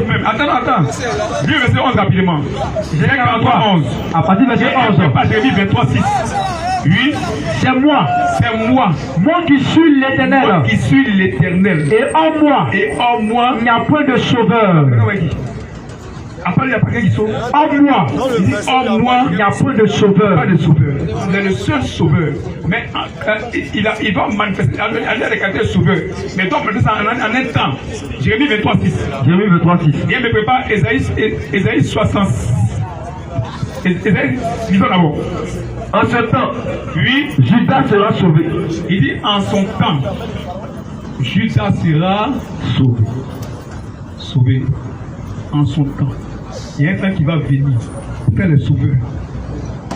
S1: même. Attends. Lui, verset 11 rapidement. Ésaïe 43, 11. À partir du verset 11. Pas Jérémie 23, 6. Oui. C'est moi. Moi qui suis l'Éternel. Et en moi, il n'y a point de sauveur. Après, il n'y a pas quelqu'un qui sauve. En moi, il n'y a point de sauveur. Pas de sauveur. Il est le seul sauveur. Mais il va manifester. Il a des qualités de sauveur. Mais il doit manifester ça en un temps. Jérémie 23, 6. Il me prépare Ésaïe 60. Lisons d'abord. En ce temps, oui, Judas sera sauvé. Il dit en son temps, Judas sera sauvé. En son temps. Il y a un temps qui va venir pour faire le sauveur.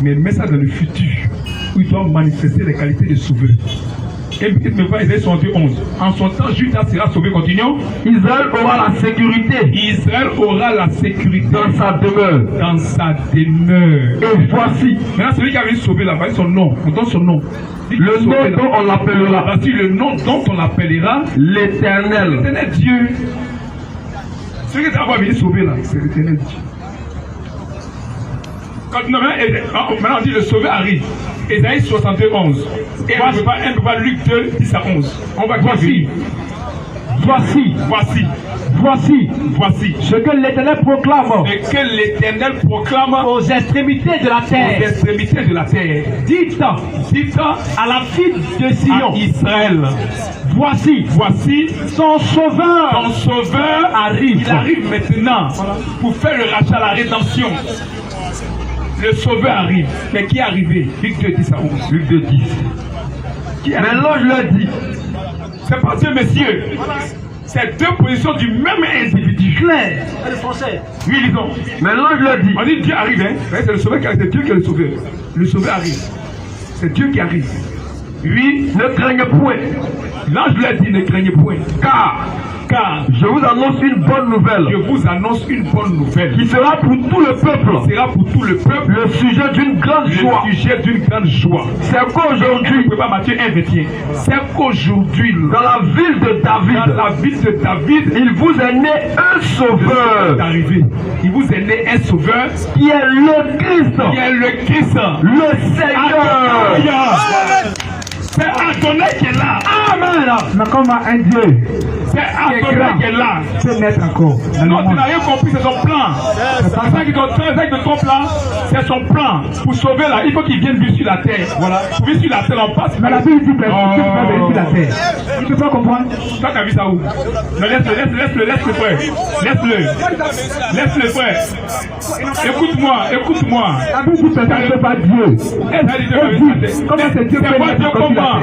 S1: Mais met ça dans le futur où il doit manifester les qualités de sauveur. Et peut-être me voir Ésaïe 71. En son temps, Judas sera sauvé. Continuons. Israël aura la sécurité. Dans sa demeure. Et voici. Maintenant, celui qui a venu sauver là, voici son nom. On donne son nom. Le nom dont on l'appellera. Voici le nom dont on l'appellera l'Éternel. L'Éternel Dieu. Celui qui va venir sauver là, c'est l'Éternel Dieu. Maintenant on dit le sauveur arrive. Ésaïe 61. Et un peu pas Luc 2, 10 à 11. On va Voici ce que l'Éternel proclame aux extrémités de la terre. Dites à la fille de Sion, Israël. Voici son sauveur arrive. Il arrive maintenant pour faire le rachat, la rédemption. Le sauveur arrive. Mais qui est arrivé? Luc 2, 10 à 11. Luc 2, 10. Mais l'ange leur dit, c'est pas Dieu, messieurs. C'est deux positions du même individu. Clair. Le français. Oui, lisons. Mais l'ange leur dit. On dit Dieu arrive, hein. C'est le sauveur qui arrive. C'est Dieu qui est le sauveur. Le sauveur arrive. C'est Dieu qui arrive. Oui, ne craignez point. L'ange leur dit, ne craignez point. Car je vous annonce une bonne nouvelle. Qui sera pour tout le peuple. Le sujet d'une grande joie. C'est qu'aujourd'hui. Matthieu 1, 21. C'est qu'aujourd'hui. Dans la ville de David. Il vous est né un sauveur. Il vous est né un sauveur. Qui est le Christ. Le Seigneur. C'est Adonai qui est là. Amen.
S5: Mais comme un Dieu.
S1: C'est Adonai qui est là.
S5: C'est mettre encore.
S1: Non, tu n'as rien compris, c'est son plan. C'est ça qui te trompe là. C'est son plan. Pour sauver là, il faut qu'il vienne vivre sur la terre. Voilà. Pour vivre sur la terre, on passe.
S5: Mais la Bible dit qu'il ne peut pas venir sur la terre. Tu ne peux pas comprendre.
S1: Toi, tu as vu ça où? Non, laisse-le, frère. Laisse-le, frère. Écoute-moi.
S5: La Bible dit que personne ne peut pas Dieu. Comment c'est Dieu
S1: c'est quoi Dieu comment? Attends,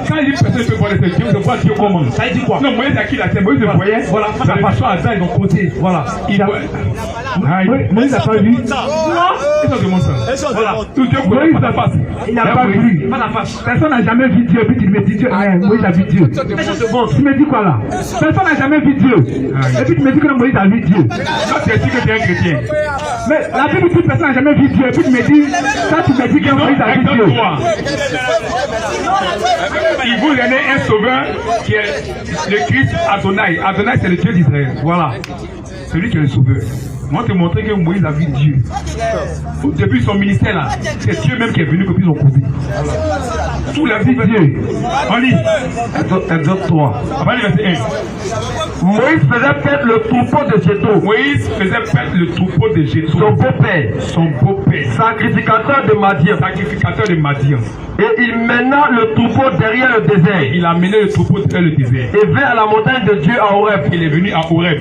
S1: quand il dit personne ne peut voir Dieu, c'est quoi Dieu comment? Ça dit quoi? Non, Moïse a qui la terre? Moïse le voyait. Voilà. La façon à ça, ils vont côté. Voilà.
S5: Moïse n'a pas vu.
S1: Non. Ils ont demandé ça. Voilà. Tout Dieu connaît pas la face.
S5: Il n'a pas vu. Pas la face. Personne n'a jamais vu Dieu. Puis tu me dis Dieu. Moïse a vu Dieu. Tu me dis quoi là? Personne n'a jamais vu Dieu. Et puis tu me dis que Moïse a vu Dieu.
S1: Toi, tu as dit que tu es un chrétien.
S5: Mais la Bible dit que personne n'a jamais vu Dieu. Et puis tu me dis, ça tu me dis que Moïse a vu Dieu.
S1: Il vous est né un sauveur qui est le Christ Adonai. Adonai, c'est le Dieu d'Israël. Voilà. C'est lui qui est le sauveur. On te montrer que Moïse a vu Dieu. Au début de son ministère là, c'est Dieu même qui est venu que puis ils ont causé. Tout la vie de Dieu. On lit. Exode 3. Après le verset 1.
S2: Moïse faisait perdre le troupeau de Jéthro.
S1: Moïse faisait perdre le troupeau de Jéthro.
S2: Son beau-père.
S1: Son beau-père.
S2: Sacrificateur de Madian.
S1: Sacrificateur de Madian.
S2: Et il mena le troupeau derrière le désert.
S1: Il a mené le troupeau derrière le désert.
S2: Et vint à la montagne de Dieu à Horeb.
S1: Il est venu à Horeb.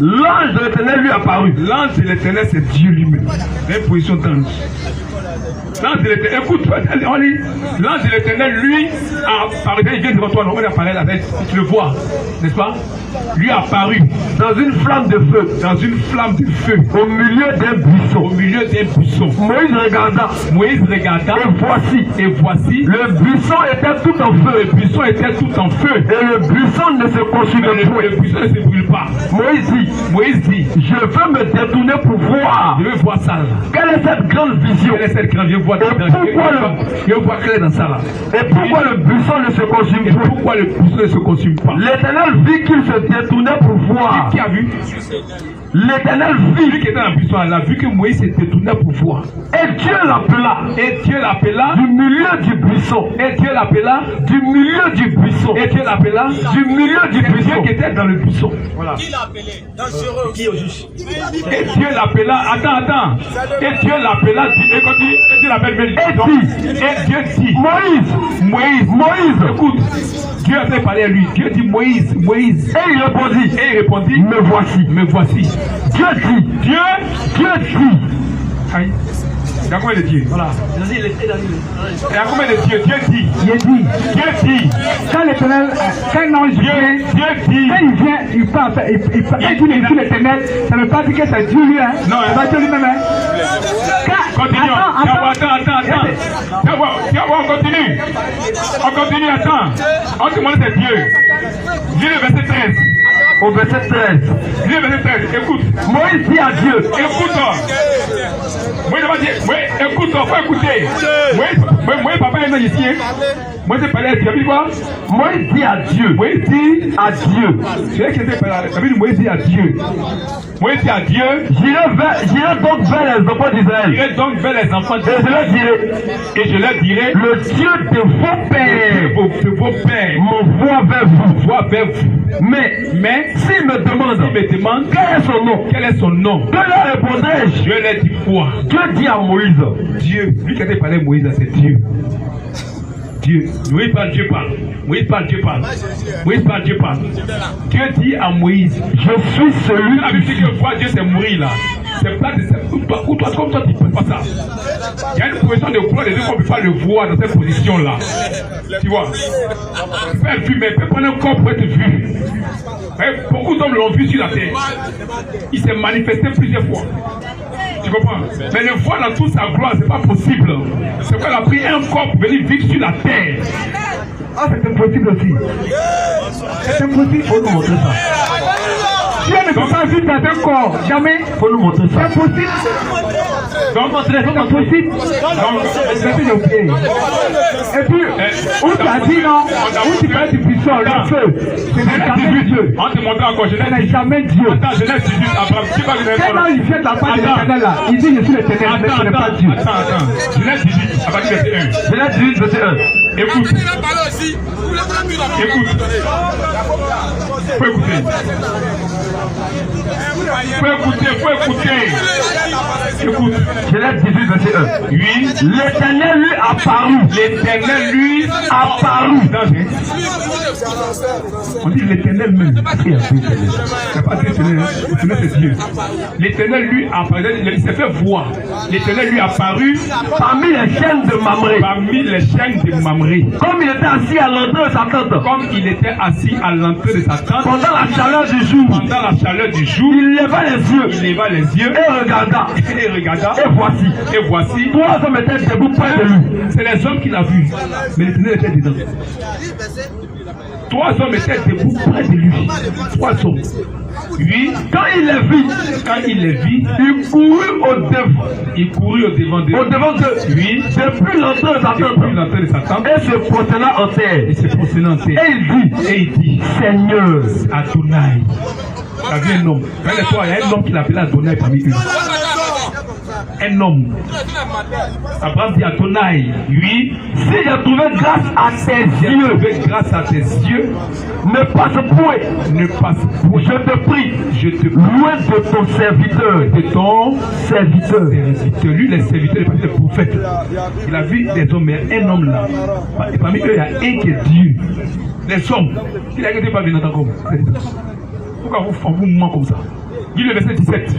S2: L'ange de l'Éternel lui apparut.
S1: L'ange de l'Éternel, c'est Dieu lui-même. C'est une position d'ange. L'ange de l'Éternel, écoute, on lit. L'ange de l'Éternel, lui, a apparu. Il vient devant toi, non, il apparaît là, tu le vois, n'est-ce pas? Lui a apparu
S2: dans une flamme de feu.
S1: Dans une flamme de feu.
S2: Au milieu d'un buisson.
S1: Au milieu d'un buisson.
S2: Moïse regarda.
S1: Moïse regarda.
S2: Et voici. Le buisson était tout en feu.
S1: Le buisson était tout en feu.
S2: Et le buisson ne se consumait
S1: point. Le buisson ne se brûle pas. Moïse dit. Je veux me détourner pour voir.
S2: Je veux voir ça là.
S1: Quelle est cette grande vision? Quelle est cette grande vision? Je vois clair dans ça là.
S2: Et pourquoi le buisson ne se consume pas?
S1: Pourquoi le buisson ne se consume pas?
S2: L'Éternel vit qu'il se détournait pour voir.
S1: Qui a vu?
S2: L'Éternel vit.
S1: Lui qui était dans le buisson, il a vu que Moïse se détournait pour voir.
S2: Et Dieu l'appela.
S1: Et Dieu l'appela
S2: du milieu du buisson.
S1: Et Dieu l'appela
S2: du milieu du buisson.
S1: Et Dieu l'appela
S2: du milieu du buisson.
S1: Dieu qui était dans le buisson. Voilà.
S4: Qui l'a appelé? Dangereux. Qui au juge?
S1: Et Dieu l'appela. Attends. Et Dieu l'appela. Et Dieu l'appelle. Et Dieu dit. Moïse. Écoute. Dieu a fait parler à lui. Dieu dit Moïse.
S2: Et il répondit. Me voici. Dieu dit.
S1: Aïe. Il y a combien de dieux? Voilà. Il y a combien de dieux? Dieu dit.
S5: Quand l'Éternel, quand un ange vient, quand il vient, il parle, il dit l'Éternel, ça ne veut pas dire que c'est Dieu lui, hein?
S1: Non,
S5: c'est pas Dieu lui-même, hein?
S1: Continue. On continue, attends. On demande c'est Dieu. Dieu le verset 13.
S2: Au verset 13.
S1: Dieu le verset 13. Écoute.
S2: Moïse dit à Dieu.
S1: Écoute, faut écouter. Moi, papa est ici. Moi, j'ai parlé à Dieu. Quoi?
S2: Moïse dit à Dieu.
S1: C'est qui était parlé. Moïse dit à Dieu.
S2: J'irai donc vers les enfants d'Israël.
S1: Et je leur dirai.
S2: Le Dieu de vos pères.
S1: M'envoie vers vous.
S2: Mais s'il me demande. Quel est son nom? Que leur répondrai-je?
S1: Je leur dis quoi?
S2: Dieu dit à Moïse.
S1: Dieu. Lui qui avait parlé à Moïse, c'est Dieu. Moïse parle, Dieu parle. Dieu dit à Moïse,
S2: je suis celui
S1: qui voit Dieu c'est mourir là. C'est pas ou toi comme toi tu ne peux pas ça. Il y a une position de gloire de Dieu qu'on ne peut pas le voir dans cette position là. Tu vois? Tu peux être vu, mais tu peux prendre un corps pour être vu. Beaucoup d'hommes l'ont vu sur la terre. Il s'est manifesté plusieurs fois. Tu comprends? Mais le voir dans toute sa gloire, c'est pas possible. C'est qu'elle a pris un corps pour venir vivre sur la terre.
S5: Ah, c'est impossible aussi. C'est impossible.
S2: Faut nous montrer ça.
S5: Dieu ne peut pas vivre dans un corps. Jamais.
S2: Faut nous montrer ça.
S5: C'est impossible.
S1: Donc,
S5: c'est impossible. Et puis, où tu as dit non? Où tu parles du buisson, le feu. C'est jamais Dieu.
S1: On te montre encore.
S5: Ce n'est jamais Dieu.
S1: Attends, Genèse 18, Abraham.
S5: Quand il vient de la part de l'Éternel là, il dit je suis l'Éternel, mais ce n'est pas Dieu.
S1: Attends. Genèse 18, à partir du verset 1.
S2: Genèse 18, verset 1.
S1: Écoute. Faut écouter. Écoute.
S2: Genèse 18, verset 1.
S1: Oui.
S2: L'Éternel lui apparut.
S1: On dit l'Éternel même. C'est pas l'Éternel, c'est Dieu. L'Éternel lui apparut. Il s'est fait voir. L'Éternel lui apparut
S2: parmi les chaînes de Mamré. Comme il était assis à l'entrée de sa tente. Pendant la chaleur du jour. Il leva les yeux. Et regarda. Et voici. 3 hommes étaient debout près de lui.
S1: C'est les hommes qu'il a vus. Mais l'Éternel était dedans. 3 hommes étaient debout près de lui. 3 hommes. Oui.
S2: Quand il les vit, il courut au devant d'eux.
S1: Oui.
S2: Depuis l'entrée de sa tente. Et se prosterna en terre. Et il dit,
S1: Seigneur
S2: Adonai.
S1: Il a vu un homme. Quand il y a un homme qui l'appelait Adonai parmi eux. Un homme. Abraham dit Adonai, oui,
S2: si j'ai trouvé grâce à tes yeux,
S1: grâce à tes yeux,
S2: ne passe point,
S1: ne passe point.
S2: Je te prie,
S1: loin
S2: de ton serviteur,
S1: Lui, les serviteurs, les prophètes. Il a vu des hommes, mais un homme là. Et parmi eux, il y a un qui est Dieu. Les hommes, il a été pas bien entendu comme. Pourquoi vous mentez comme ça? Dis le verset 17.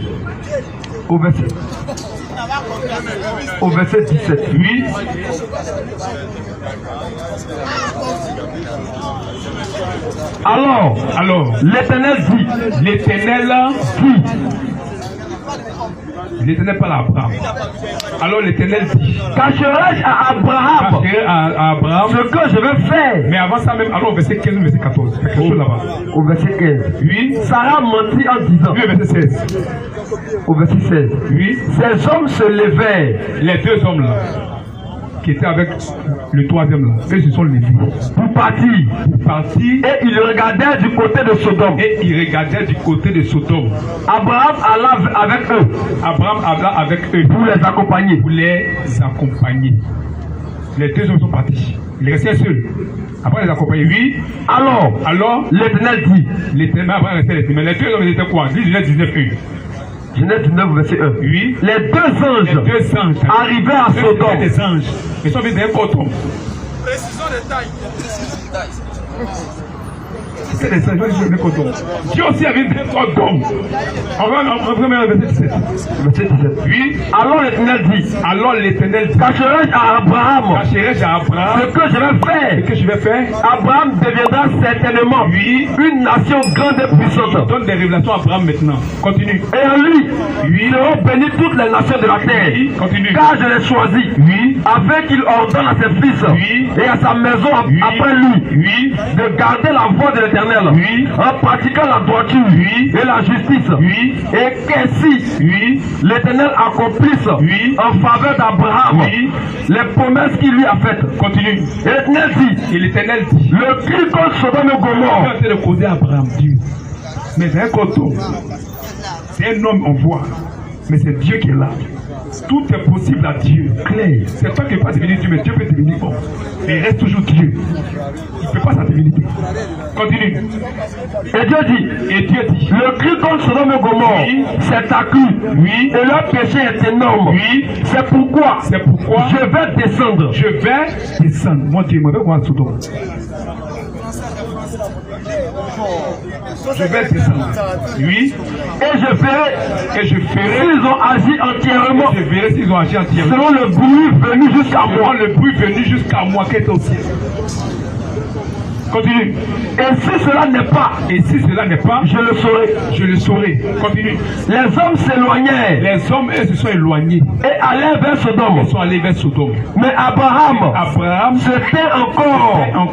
S2: Au verset 17.
S1: Oui. Alors, l'Éternel dit. L'Éternel parle à Abraham. Alors l'Éternel dit.
S2: Cacherai-je à Abraham ce que je vais faire?
S1: Mais avant ça même, alors au verset 15, verset 14. Quelque chose là-bas.
S2: Au verset 15.
S1: Oui.
S2: Sarah mentit en disant.
S1: Oui, verset 16.
S2: Au verset 16.
S1: Oui.
S2: Ces hommes se levèrent.
S1: Les deux hommes là, qui étaient avec le troisième là, eux se sont levés.
S2: Pour partir.
S1: Et
S2: ils regardaient du côté de Sodome. Abraham alla avec eux. Pour les accompagner.
S1: Les deux hommes sont partis. Il restait seul. Après les accompagner, oui.
S2: Alors, l'Éternel dit.
S1: Abraham restait. Mais les deux hommes étaient quoi? Genèse 19, 1.
S2: Genèse 19, verset 1.
S1: Oui.
S2: Les deux anges arrivaient à Sodome.
S1: Des anges. Ils sont venus d'un coton.
S4: Précision de taille.
S1: C'est des anges, ils sont coton. Dieu aussi avait des coton. On va en verset 17.
S2: Verset 17.
S1: Oui.
S2: Alors l'Éternel dit. Cacherai-je à Abraham ce que je vais faire? Abraham deviendra certainement une nation grande et puissante.
S1: Donne des révélations à Abraham maintenant. Continue.
S2: Et en lui seront bénies toutes les nations de la terre.
S1: Continue.
S2: Car je l'ai choisi. Afin qu'il ordonne à ses fils et à sa maison après lui de garder la voie de l'Éternel. En pratiquant la droiture et la justice. Et qu'ainsi l'Éternel accomplisse en faveur d'Abraham les promesses qu'il lui a faites.
S1: Continue.
S2: Et l'Éternel dit. Le cri contre Sodome et Gomorrhe.
S1: C'est le causer Abraham, Dieu. Mais c'est un coton. C'est un homme, on voit. Mais c'est Dieu qui est là. Tout est possible à Dieu. Clair. C'est toi qui ne peux pas devenir Dieu, mais Dieu peut devenir homme. Mais il reste toujours Dieu. Il ne peut pas sa divinité. Continue.
S2: Et Dieu dit. Le cri contre Sodome et Gomorrhe s'est accru. Et leur péché est énorme. C'est pourquoi. Je vais descendre.
S1: Mon Dieu, moi, je vais voir Sodome. Je vais descendre.
S2: Et je ferai. S'ils ont agi entièrement. Selon le bruit venu jusqu'à moi.
S1: Qui est au ciel. Continue.
S2: Et si cela n'est pas. Je le saurai.
S1: Continue.
S2: Les hommes s'éloignèrent.
S1: Les hommes, eux, se sont éloignés.
S2: Et allèrent vers Sodome.
S1: Ils sont allés vers Sodome.
S2: Mais Abraham se tint encore en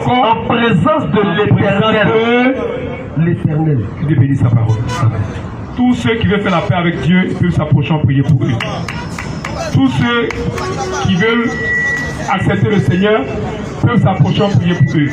S2: présence de l'Éternel.
S1: Dieu bénisse sa parole. Tous ceux qui veulent faire la paix avec Dieu peuvent s'approcher en prier pour eux. Tous ceux qui veulent accepter le Seigneur peuvent s'approcher en prier pour eux.